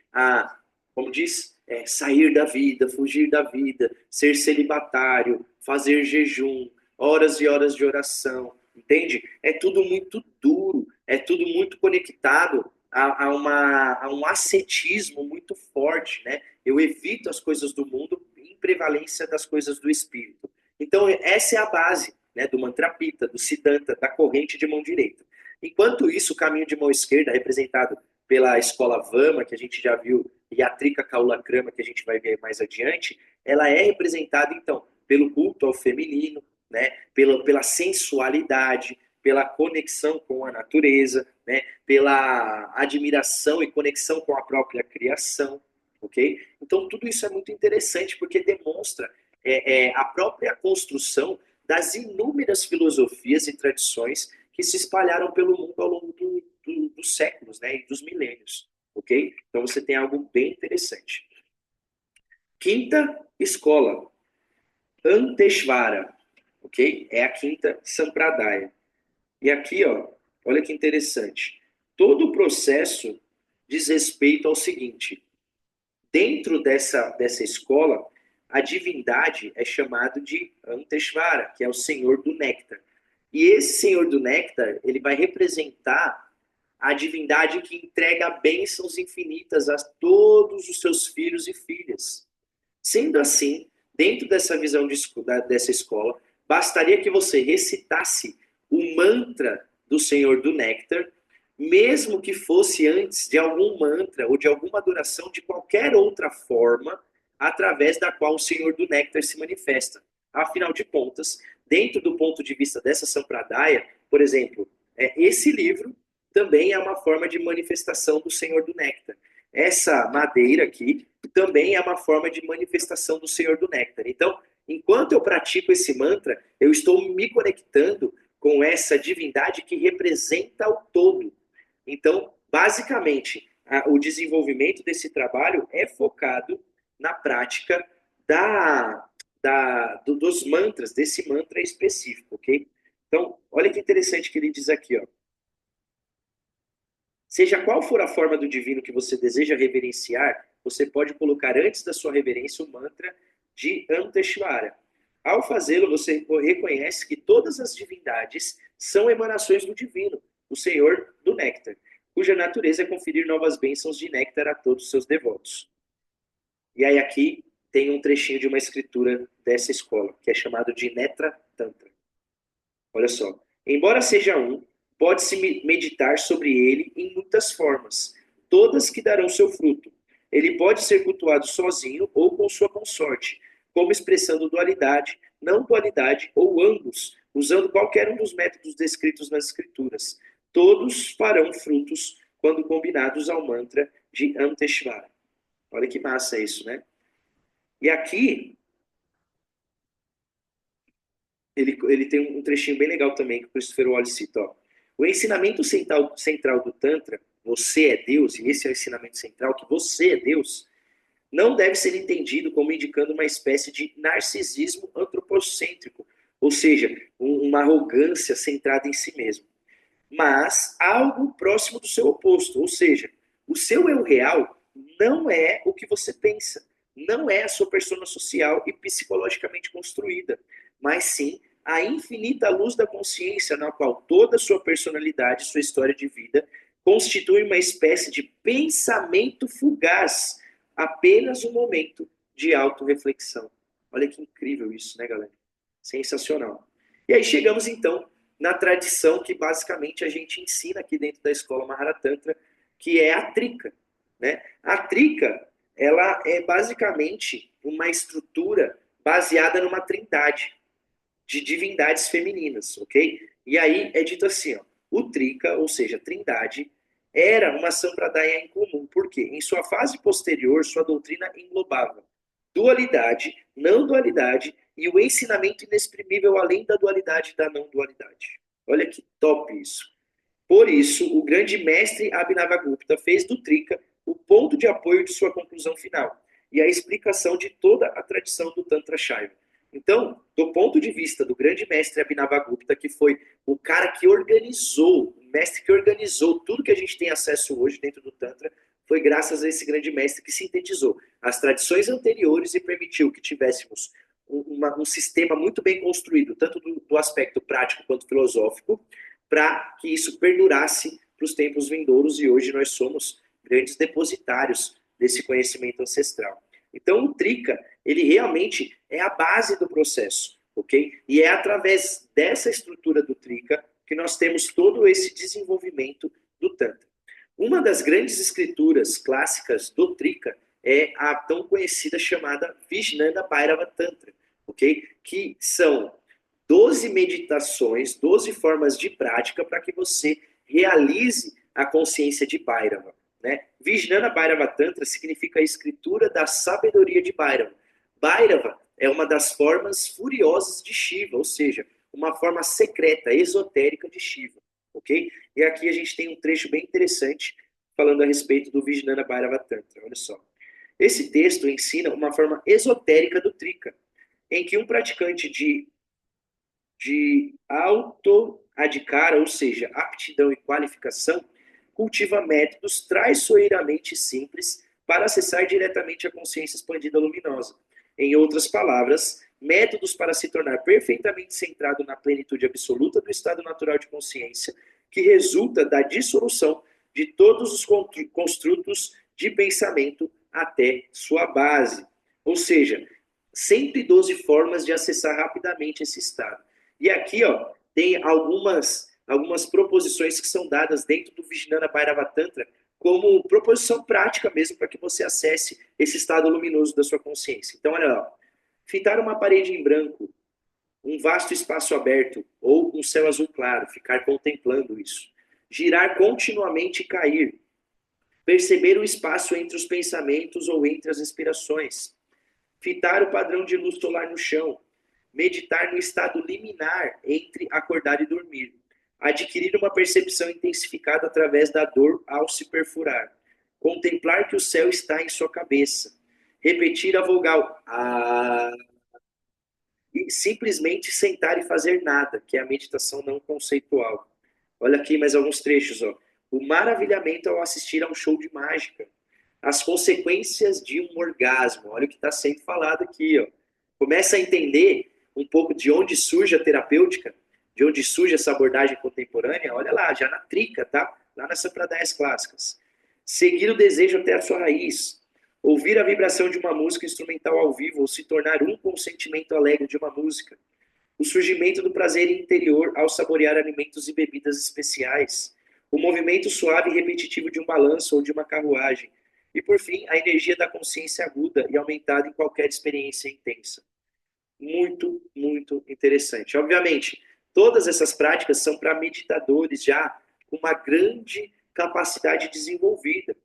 Speaker 1: como diz, sair da vida, fugir da vida, ser celibatário, fazer jejum, horas e horas de oração, entende? É tudo muito duro, é tudo muito conectado a um ascetismo muito forte, né? Eu evito as coisas do mundo em prevalência das coisas do espírito. Então, essa é a base, né, do Mantrapita, do Siddhanta, da corrente de mão direita. Enquanto isso, o caminho de mão esquerda, representado pela escola Vama, que a gente já viu, e a Trika Kaula Krama, que a gente vai ver mais adiante, ela é representada, então, pelo culto ao feminino, né, pela sensualidade, pela conexão com a natureza, né, pela admiração e conexão com a própria criação, ok? Então, tudo isso é muito interessante, porque demonstra a própria construção das inúmeras filosofias e tradições que se espalharam pelo mundo ao longo dos séculos, né, e dos milênios, ok? Então você tem algo bem interessante. Quinta escola, Anteshvara, ok? É a quinta Sampradaya. E aqui, ó, olha que interessante. Todo o processo diz respeito ao seguinte: dentro dessa escola, a divindade é chamado de Anteshvara, que é o Senhor do Néctar. E esse Senhor do Néctar, ele vai representar a divindade que entrega bênçãos infinitas a todos os seus filhos e filhas. Sendo assim, dentro dessa visão dessa escola, bastaria que você recitasse o mantra do Senhor do Néctar, mesmo que fosse antes de algum mantra ou de alguma adoração de qualquer outra forma, através da qual o Senhor do Néctar se manifesta. Afinal de contas, dentro do ponto de vista dessa Sampradaya, por exemplo, esse livro também é uma forma de manifestação do Senhor do Néctar. Essa madeira aqui também é uma forma de manifestação do Senhor do Néctar. Então, enquanto eu pratico esse mantra, eu estou me conectando com essa divindade que representa o todo. Então, basicamente, o desenvolvimento desse trabalho é focado na prática dos mantras, desse mantra específico, ok? Então, olha que interessante que ele diz aqui, ó. Seja qual for a forma do divino que você deseja reverenciar, você pode colocar antes da sua reverência o mantra de Anteshvara. Ao fazê-lo, você reconhece que todas as divindades são emanações do divino, o Senhor do Néctar, cuja natureza é conferir novas bênçãos de néctar a todos os seus devotos. E aí aqui tem um trechinho de uma escritura dessa escola, que é chamado de Netra Tantra. Olha só. Embora seja um, pode-se meditar sobre ele em muitas formas, todas que darão seu fruto. Ele pode ser cultuado sozinho ou com sua consorte, como expressando dualidade, não dualidade ou ambos, usando qualquer um dos métodos descritos nas escrituras. Todos farão frutos quando combinados ao mantra de Amteshvara. Olha que massa isso, né? E aqui ele tem um trechinho bem legal também que o Christopher Wallace cita. Ó. O ensinamento central do Tantra, você é Deus, e esse é o ensinamento central, que você é Deus, não deve ser entendido como indicando uma espécie de narcisismo antropocêntrico, ou seja, uma arrogância centrada em si mesmo, mas algo próximo do seu oposto, ou seja, o seu eu real não é o que você pensa, não é a sua persona social e psicologicamente construída, mas sim a infinita luz da consciência na qual toda a sua personalidade, sua história de vida, constitui uma espécie de pensamento fugaz, apenas um momento de autorreflexão. Olha que incrível isso, né, galera? Sensacional. E aí chegamos, então, na tradição que basicamente a gente ensina aqui dentro da escola Maharatantra, que é a Trika. Né? A Trika, ela é basicamente uma estrutura baseada numa trindade de divindades femininas, ok? E aí é dito assim, ó, o Trika, ou seja, trindade, era uma Sampradaya em comum, porque em sua fase posterior, sua doutrina englobava dualidade, não dualidade e o ensinamento inexprimível além da dualidade e da não dualidade. Olha que top isso. Por isso, o grande mestre Abhinavagupta fez do Trika o ponto de apoio de sua conclusão final e a explicação de toda a tradição do Tantra Shaiva. Então, do ponto de vista do grande mestre Abhinavagupta, que foi o cara que organizou, o mestre que organizou tudo que a gente tem acesso hoje dentro do Tantra, foi graças a esse grande mestre que sintetizou as tradições anteriores e permitiu que tivéssemos um sistema muito bem construído, tanto do aspecto prático quanto filosófico, para que isso perdurasse para os tempos vindouros e hoje nós somos grandes depositários desse conhecimento ancestral. Então, o Trika, ele realmente é a base do processo, ok? E é através dessa estrutura do Trika que nós temos todo esse desenvolvimento do Tantra. Uma das grandes escrituras clássicas do Trika é a tão conhecida chamada Vijnana Bhairava Tantra, ok? Que são 12 meditações, 12 formas de prática para que você realize a consciência de Bhairava. Né? Vijnana Bhairava Tantra significa a escritura da sabedoria de Bhairava. Bhairava é uma das formas furiosas de Shiva, ou seja, uma forma secreta, esotérica de Shiva. Ok? E aqui a gente tem um trecho bem interessante falando a respeito do Vijnana Bhairava Tantra. Olha só. Esse texto ensina uma forma esotérica do Trika, em que um praticante de auto-adhikara, ou seja, aptidão e qualificação, cultiva métodos traiçoeiramente simples para acessar diretamente a consciência expandida luminosa. Em outras palavras, métodos para se tornar perfeitamente centrado na plenitude absoluta do estado natural de consciência, que resulta da dissolução de todos os construtos de pensamento até sua base. Ou seja, 112 formas de acessar rapidamente esse estado. E aqui, ó, tem algumas proposições que são dadas dentro do Vijnana Bhairava Tantra como proposição prática mesmo para que você acesse esse estado luminoso da sua consciência. Então, olha lá, fitar uma parede em branco, um vasto espaço aberto ou um céu azul claro, ficar contemplando isso. Girar continuamente e cair. Perceber o espaço entre os pensamentos ou entre as respirações. Fitar o padrão de luz solar no chão. Meditar no estado liminar entre acordar e dormir. Adquirir uma percepção intensificada através da dor ao se perfurar. Contemplar que o céu está em sua cabeça. Repetir a vogal A. E simplesmente sentar e fazer nada, que é a meditação não conceitual. Olha aqui mais alguns trechos. Ó. O maravilhamento ao assistir a um show de mágica. As consequências de um orgasmo. Olha o que está sendo falado aqui. Ó. Começa a entender um pouco de onde surge a terapêutica, de onde surge essa abordagem contemporânea. Olha lá, já na Trika, tá? Lá nas Sampradayas clássicas. Seguir o desejo até a sua raiz. Ouvir a vibração de uma música instrumental ao vivo ou se tornar um com o sentimento alegre de uma música. O surgimento do prazer interior ao saborear alimentos e bebidas especiais. O movimento suave e repetitivo de um balanço ou de uma carruagem. E, por fim, a energia da consciência aguda e aumentada em qualquer experiência intensa. Muito, muito interessante. Obviamente, todas essas práticas são para meditadores já com uma grande capacidade desenvolvida,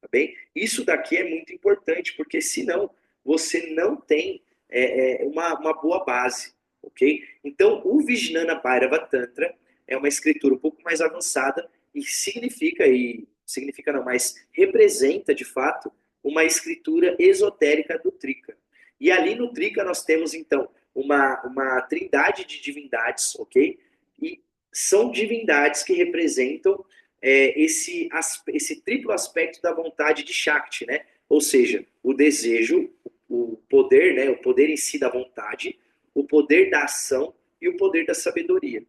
Speaker 1: tá bem? Isso daqui é muito importante, porque senão você não tem uma boa base, ok? Então, o Vijnana Bhairava Tantra é uma escritura um pouco mais avançada significa não, mas representa, de fato, uma escritura esotérica do Trika. E ali no Trika nós temos, então, uma trindade de divindades, ok? E são divindades que representam esse triplo aspecto da vontade de Shakti, né? Ou seja, o desejo, o poder, né? O poder em si da vontade, o poder da ação e o poder da sabedoria.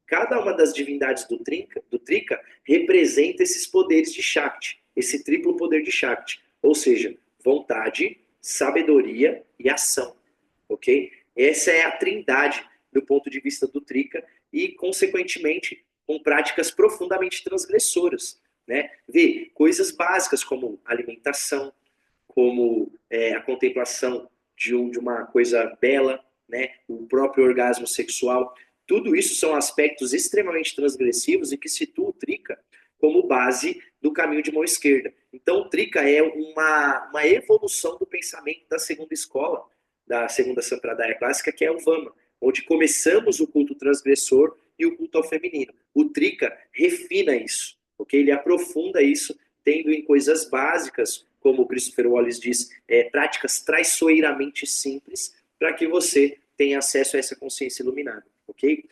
Speaker 1: Cada uma das divindades do Trika representa esses poderes de Shakti, esse triplo poder de Shakti. Ou seja, vontade, sabedoria e ação, ok? Essa é a trindade do ponto de vista do Trika e, consequentemente, com práticas profundamente transgressoras, né? Vê coisas básicas como alimentação, como a contemplação de uma coisa bela, né? O próprio orgasmo sexual. Tudo isso são aspectos extremamente transgressivos e que situam o Trika como base do caminho de mão esquerda. Então, o Trika é uma evolução do pensamento da segunda escola, da segunda Sampradaya clássica, que é o Vama, onde começamos o culto transgressor e o culto ao feminino. O Trika refina isso, ok? Ele aprofunda isso, tendo em coisas básicas, como o Christopher Wallace diz, práticas traiçoeiramente simples, para que você tenha acesso a essa consciência iluminada, ok?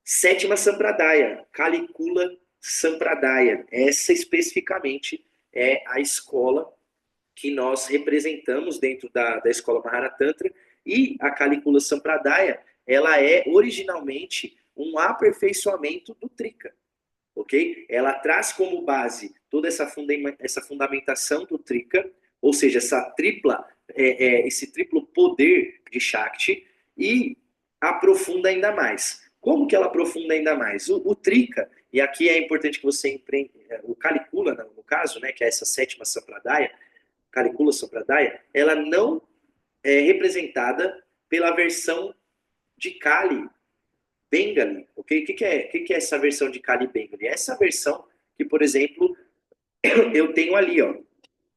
Speaker 1: Sétima Sampradaya, Kalikula Sampradaya. Essa especificamente é a escola que nós representamos dentro da escola Maharatantra, e a Kalikula Sampradaya, ela é originalmente um aperfeiçoamento do Trika, ok? Ela traz como base toda essa fundamentação do Trika, ou seja, esse triplo poder de Shakti, e aprofunda ainda mais. Como que ela aprofunda ainda mais? O Trika, e aqui é importante que você empreende, o Kalikula, no caso, né, que é essa sétima Sampradaya, Kalikula Sampradaya, ela não é representada pela versão de Kali Bengali, ok? O que é essa versão de Kali Bengali? Essa versão que, por exemplo, eu tenho ali, ó.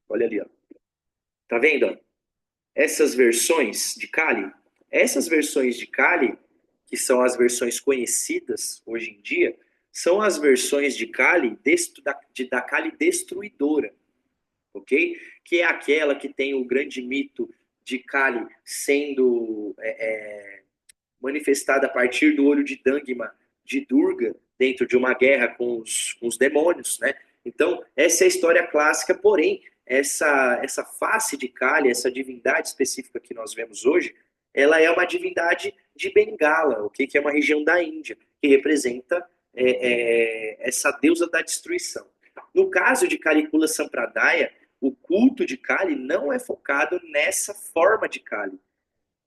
Speaker 1: Olha ali, ó. Tá vendo? Ó? Essas versões de Kali, que são as versões conhecidas hoje em dia, são as versões de Kali, da Kali destruidora, ok? Que é aquela que tem o grande mito de Kali sendo manifestada a partir do olho de Dangma de Durga, dentro de uma guerra com os demônios, né? Então, essa é a história clássica, porém, essa face de Kali, essa divindade específica que nós vemos hoje, ela é uma divindade de Bengala, okay? Que é uma região da Índia, que representa essa deusa da destruição. No caso de Kalikula Sampradaya, o culto de Kali não é focado nessa forma de Kali.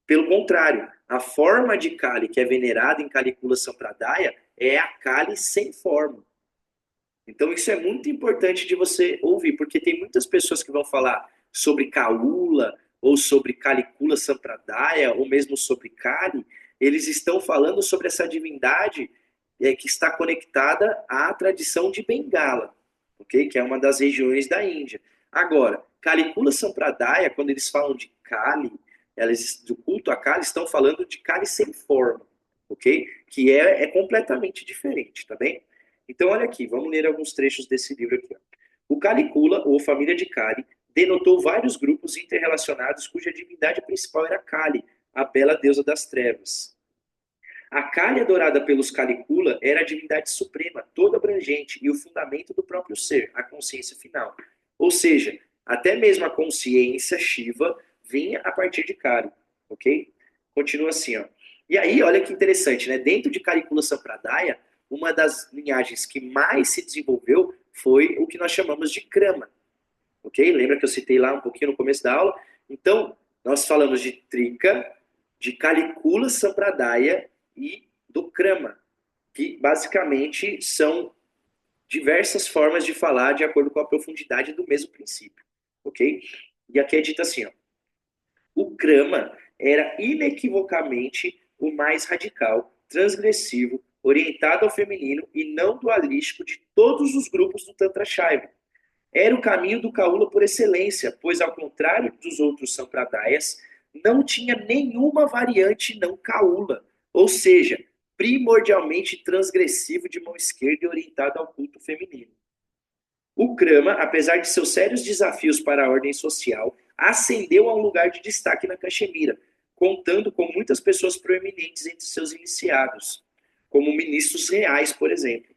Speaker 1: Pelo contrário, a forma de Kali que é venerada em Kalikula Sampradaya é a Kali sem forma. Então isso é muito importante de você ouvir, porque tem muitas pessoas que vão falar sobre Kaula, ou sobre Kalikula Sampradaya, ou mesmo sobre Kali, eles estão falando sobre essa divindade que está conectada à tradição de Bengala, ok? Que é uma das regiões da Índia. Agora, Kalikula Sampradaya, quando eles falam de Kali, do culto a Kali, estão falando de Kali sem forma, ok? Que é completamente diferente, tá bem? Então, olha aqui, vamos ler alguns trechos desse livro aqui. Ó. O Kalikula, ou família de Kali, denotou vários grupos interrelacionados cuja divindade principal era Kali, a bela deusa das trevas. A Kali adorada pelos Kalikula era a divindade suprema, toda abrangente e o fundamento do próprio ser, a consciência final. Ou seja, até mesmo a consciência Shiva vinha a partir de Kali, ok? Continua assim, ó. E aí, olha que interessante, né? Dentro de Kalikula Sampradaya, uma das linhagens que mais se desenvolveu foi o que nós chamamos de Krama, ok? Lembra que eu citei lá um pouquinho no começo da aula? Então, nós falamos de Trika, de Calicula Sampradaya e do Krama, que basicamente são diversas formas de falar de acordo com a profundidade do mesmo princípio, ok? E aqui é dito assim, ó, o Krama era inequivocamente o mais radical, transgressivo, orientado ao feminino e não dualístico de todos os grupos do Tantra Shaiva. Era o caminho do Kaula por excelência, pois, ao contrário dos outros Sampradayas, não tinha nenhuma variante não Kaula, ou seja, primordialmente transgressivo de mão esquerda e orientado ao culto feminino. O Krama, apesar de seus sérios desafios para a ordem social, ascendeu a um lugar de destaque na Caxemira, contando com muitas pessoas proeminentes entre seus iniciados, como ministros reais, por exemplo.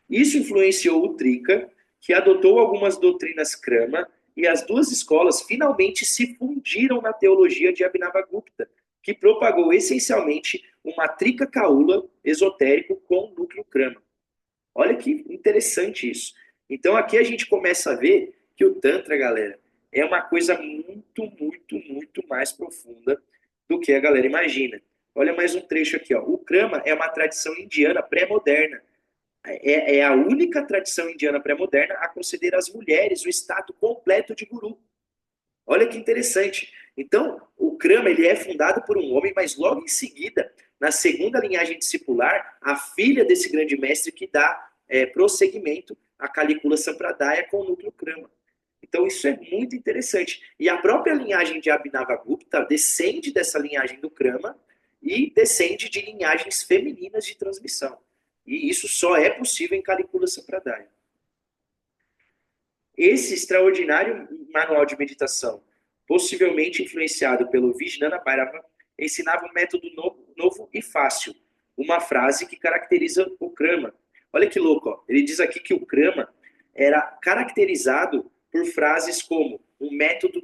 Speaker 1: Isso influenciou o Trika, que adotou algumas doutrinas Krama, e as duas escolas finalmente se fundiram na teologia de Abhinavagupta, que propagou essencialmente uma Trika Kaula esotérico com núcleo Krama. Olha que interessante isso. Então aqui a gente começa a ver que o Tantra, galera, é uma coisa muito, muito, muito mais profunda do que a galera imagina. Olha mais um trecho aqui, ó. O Krama é uma tradição indiana pré-moderna. É a única tradição indiana pré-moderna a conceder às mulheres o status completo de guru. Olha que interessante. Então, o Krama ele é fundado por um homem, mas logo em seguida, na segunda linhagem discipular, a filha desse grande mestre que dá prosseguimento à Calicula Sampradaya com o núcleo Krama. Então, isso é muito interessante. E a própria linhagem de Abhinavagupta descende dessa linhagem do Krama e descende de linhagens femininas de transmissão. E isso só é possível em Calicula Sampradaya. Esse extraordinário manual de meditação, possivelmente influenciado pelo Vijnana Bhairava, ensinava um método novo e fácil, uma frase que caracteriza o Krama. Olha que louco, ó. Ele diz aqui que o Krama era caracterizado por frases como um método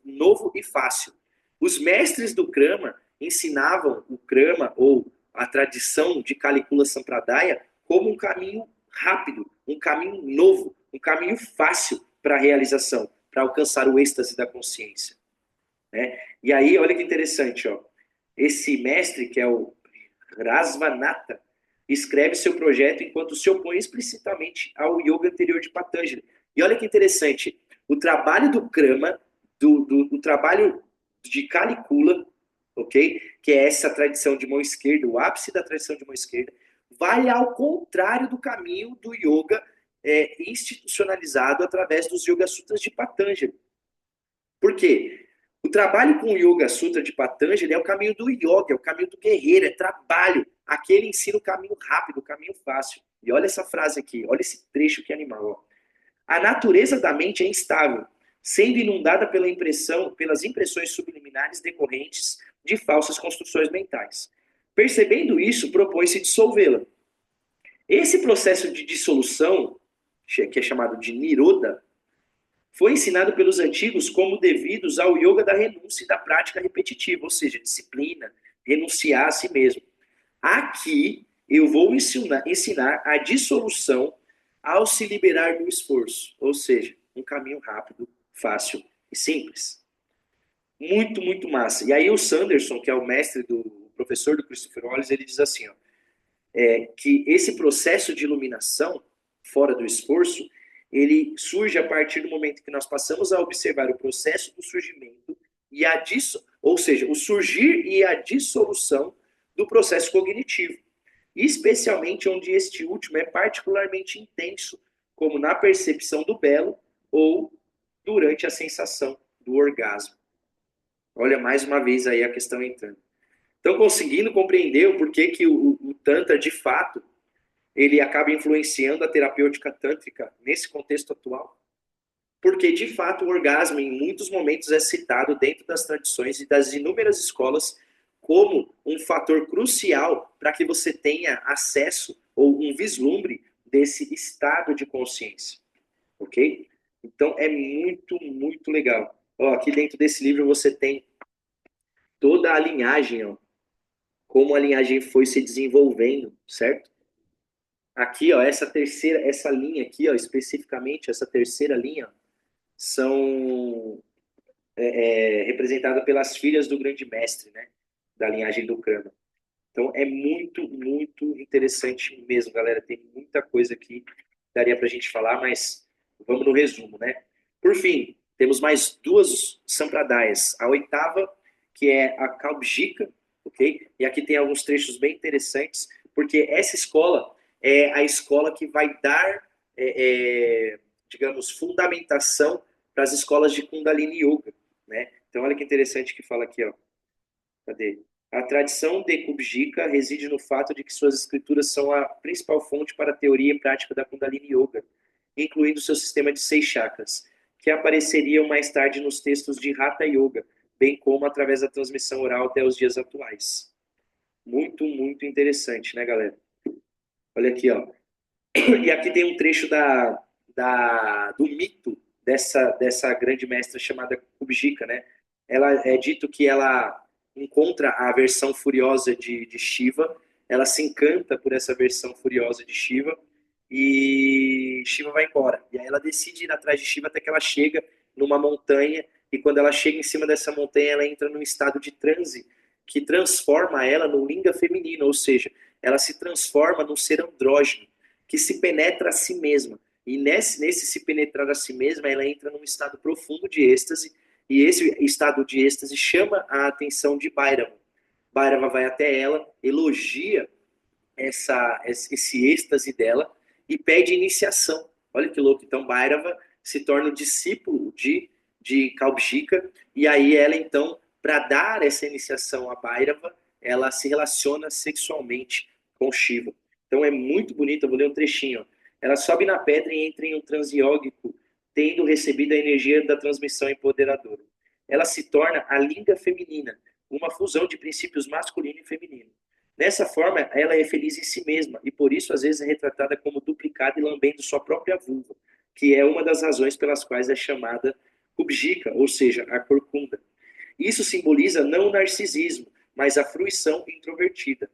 Speaker 1: novo e fácil. Os mestres do Krama ensinavam o Krama, ou a tradição de Calicula Sampradaya, como um caminho rápido, um caminho novo, um caminho fácil para a realização, para alcançar o êxtase da consciência. Né? E aí, olha que interessante, ó. Esse mestre, que é o Rasvanata, escreve seu projeto enquanto se opõe explicitamente ao yoga anterior de Patanjali. E olha que interessante, o trabalho do Krama, o trabalho de Calicula, ok? Que é essa tradição de mão esquerda, o ápice da tradição de mão esquerda, vai ao contrário do caminho do yoga institucionalizado através dos Yoga Sutras de Patanjali. Por quê? O trabalho com o Yoga Sutra de Patanjali é o caminho do yoga, é o caminho do guerreiro, é trabalho. Aqui ele ensina o caminho rápido, o caminho fácil. E olha essa frase aqui, olha esse trecho que animal. Ó. A natureza da mente é instável, sendo inundada pelas impressões subliminares decorrentes de falsas construções mentais. Percebendo isso, propõe-se dissolvê-la. Esse processo de dissolução, que é chamado de Niroda, foi ensinado pelos antigos como devidos ao yoga da renúncia e da prática repetitiva, ou seja, disciplina, renunciar a si mesmo. Aqui eu vou ensinar a dissolução ao se liberar do esforço, ou seja, um caminho rápido, fácil e simples. Muito, muito massa. E aí o Sanderson, que é o mestre do professor do Christopher Wallace, ele diz assim, ó, que esse processo de iluminação, fora do esforço, ele surge a partir do momento que nós passamos a observar o processo do surgimento e ou seja, o surgir e a dissolução do processo cognitivo, especialmente onde este último é particularmente intenso, como na percepção do belo ou durante a sensação do orgasmo. Olha mais uma vez aí a questão entrando. Então, conseguindo compreender o porquê que o Tantra, de fato, ele acaba influenciando a terapêutica tântrica nesse contexto atual? Porque, de fato, o orgasmo, em muitos momentos, é citado dentro das tradições e das inúmeras escolas como um fator crucial para que você tenha acesso ou um vislumbre desse estado de consciência. Ok? Então, é muito, muito legal. Ó, aqui dentro desse livro você tem toda a linhagem, ó, como a linhagem foi se desenvolvendo, certo? Aqui, ó, essa linha aqui, ó, especificamente essa terceira linha, ó, são representadas pelas filhas do grande mestre, né? Da linhagem do Krama. Então é muito, muito interessante mesmo, galera. Tem muita coisa aqui que daria para a gente falar, mas vamos no resumo, né? Por fim, temos mais duas sampradayas. A oitava, que é a Kalbjika, ok? E aqui tem alguns trechos bem interessantes, porque essa escola é a escola que vai dar, digamos, fundamentação para as escolas de Kundalini Yoga, né? Então olha que interessante que fala aqui, ó. Cadê? A tradição de Kubjika reside no fato de que suas escrituras são a principal fonte para a teoria e prática da Kundalini Yoga, incluindo seu sistema de 6 chakras, que apareceriam mais tarde nos textos de Hatha Yoga, bem como através da transmissão oral até os dias atuais. Muito, muito interessante, né, galera? Olha aqui, ó. E aqui tem um trecho do mito dessa grande mestra chamada Kubjika, né? Ela é dito que ela encontra a versão furiosa de Shiva, ela se encanta por essa versão furiosa de Shiva e Shiva vai embora. E aí ela decide ir atrás de Shiva até que ela chega numa montanha e quando ela chega em cima dessa montanha ela entra num estado de transe que transforma ela no linga feminino, ou seja, ela se transforma num ser andrógeno que se penetra a si mesma. E nesse se penetrar a si mesma, ela entra num estado profundo de êxtase, e esse estado de êxtase chama a atenção de Bhairava. Bhairava vai até ela, elogia esse êxtase dela e pede iniciação. Olha que louco. Então, Bhairava se torna o discípulo de Kalbjika, e aí ela, então, para dar essa iniciação a Bhairava, ela se relaciona sexualmente com Shiva. Então, é muito bonito. Eu vou ler um trechinho. Ela sobe na pedra e entra em um transe yógico, tendo recebido a energia da transmissão empoderadora. Ela se torna a linga feminina, uma fusão de princípios masculino e feminino. Dessa forma, ela é feliz em si mesma e por isso às vezes é retratada como duplicada e lambendo sua própria vulva, que é uma das razões pelas quais é chamada Kubjika, ou seja, a corcunda. Isso simboliza não o narcisismo, mas a fruição introvertida,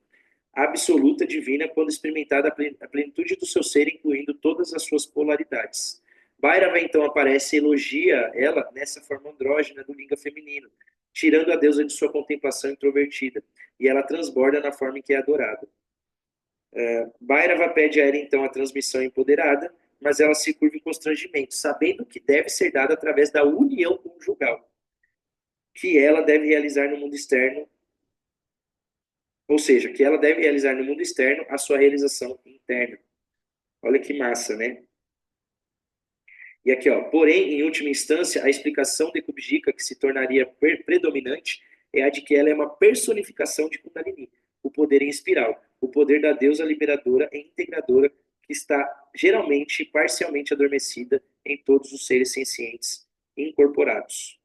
Speaker 1: absoluta divina quando experimentada a plenitude do seu ser, incluindo todas as suas polaridades. Bhairava então aparece e elogia ela nessa forma andrógena do linga feminino, tirando a deusa de sua contemplação introvertida, e ela transborda na forma em que é adorada. Bhairava pede a ela então a transmissão empoderada, mas ela se curva em constrangimento, sabendo que deve ser dada através da união conjugal, que ela deve realizar no mundo externo, ou seja, que ela deve realizar no mundo externo a sua realização interna. Olha que massa, né? E aqui, ó, porém, em última instância, a explicação de Kubjika que se tornaria predominante é a de que ela é uma personificação de Kundalini, o poder em espiral, o poder da deusa liberadora e integradora que está geralmente parcialmente adormecida em todos os seres sencientes incorporados.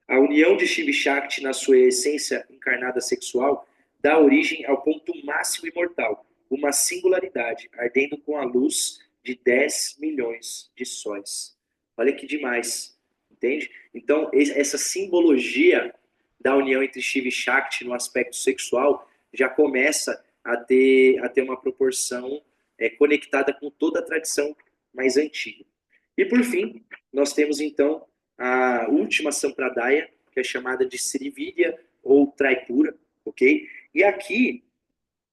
Speaker 1: A união de Shiva e Shakti na sua essência encarnada sexual dá origem ao ponto máximo imortal, uma singularidade, ardendo com a luz de 10 milhões de sóis. Olha que demais, entende? Então, essa simbologia da união entre Shiva e Shakti no aspecto sexual já começa a ter uma proporção conectada com toda a tradição mais antiga. E, por fim, nós temos, então, a última sampradaya, que é chamada de Srividya ou Traipura, ok? E aqui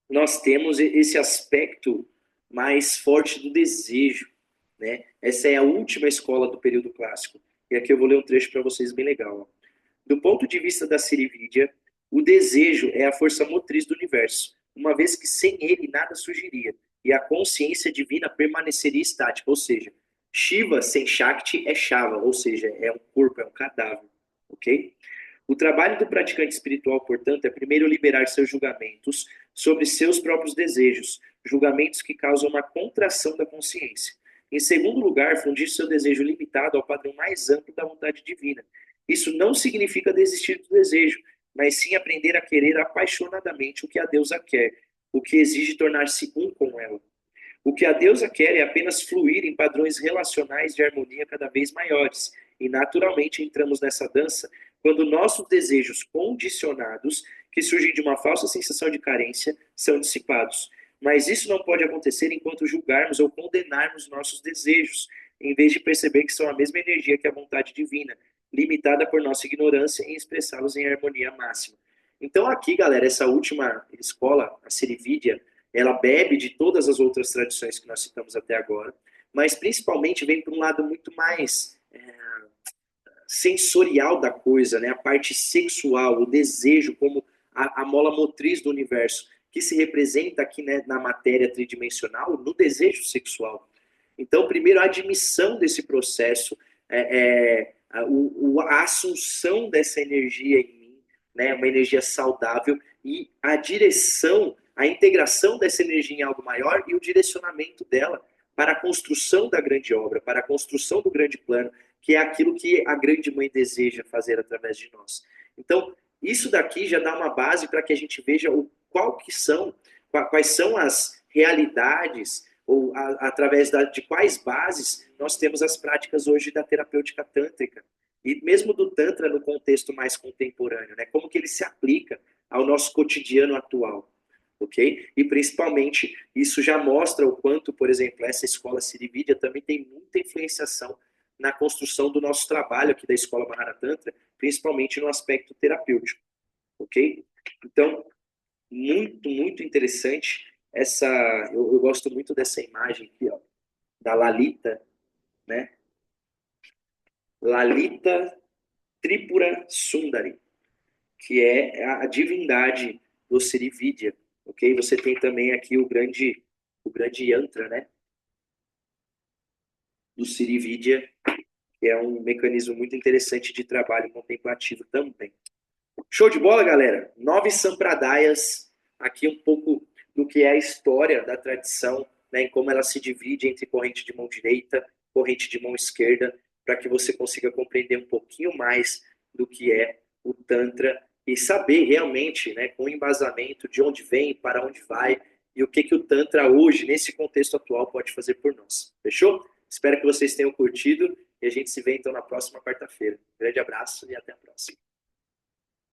Speaker 1: nós temos esse aspecto mais forte do desejo, né? Essa é a última escola do período clássico. E aqui eu vou ler um trecho para vocês bem legal. Ó. Do ponto de vista da Srividya, o desejo é a força motriz do universo, uma vez que sem ele nada surgiria, e a consciência divina permaneceria estática, ou seja, Shiva sem Shakti é Shava, ou seja, é um corpo, é um cadáver, ok? O trabalho do praticante espiritual, portanto, é primeiro liberar seus julgamentos sobre seus próprios desejos, julgamentos que causam uma contração da consciência. Em segundo lugar, fundir seu desejo limitado ao padrão mais amplo da vontade divina. Isso não significa desistir do desejo, mas sim aprender a querer apaixonadamente o que a deusa quer, o que exige tornar-se um com ela. O que a deusa quer é apenas fluir em padrões relacionais de harmonia cada vez maiores, e naturalmente entramos nessa dança quando nossos desejos condicionados, que surgem de uma falsa sensação de carência, são dissipados. Mas isso não pode acontecer enquanto julgarmos ou condenarmos nossos desejos. em vez de perceber que são a mesma energia que a vontade divina, limitada por nossa ignorância em expressá-los em harmonia máxima. Então aqui, galera, essa última escola, a Sirividia, ela bebe de todas as outras tradições que nós citamos até agora, mas principalmente vem para um lado muito mais sensorial da coisa, né? A parte sexual, o desejo como a mola motriz do universo, que se representa aqui, né, na matéria tridimensional, no desejo sexual. Então, primeiro, a admissão desse processo, a assunção dessa energia em mim, né, uma energia saudável, e a direção, a integração dessa energia em algo maior e o direcionamento dela para a construção da grande obra, para a construção do grande plano, que é aquilo que a grande mãe deseja fazer através de nós. Então, isso daqui já dá uma base para que a gente veja quais são as realidades, ou através de quais bases nós temos as práticas hoje da terapêutica tântrica, e mesmo do Tantra no contexto mais contemporâneo, né? Como que ele se aplica ao nosso cotidiano atual, ok? E principalmente, isso já mostra o quanto, por exemplo, essa escola Sirividia também tem muita influenciação na construção do nosso trabalho aqui da Escola Maharatantra, principalmente no aspecto terapêutico, ok? Então, muito, muito interessante eu gosto muito dessa imagem aqui, ó, da Lalita, né? Lalita Tripura Sundari, que é a divindade do Sirividia, ok? Você tem também aqui o grande yantra, né? Do Sirividia, que é um mecanismo muito interessante de trabalho contemplativo também. Show de bola, galera? 9 sampradayas, aqui um pouco do que é a história da tradição, né, em como ela se divide entre corrente de mão direita, corrente de mão esquerda, para que você consiga compreender um pouquinho mais do que é o Tantra e saber realmente, né, com embasamento, de onde vem, para onde vai e o que o Tantra hoje, nesse contexto atual, pode fazer por nós. Fechou? Espero que vocês tenham curtido e a gente se vê então na próxima quarta-feira. Grande abraço e até a próxima.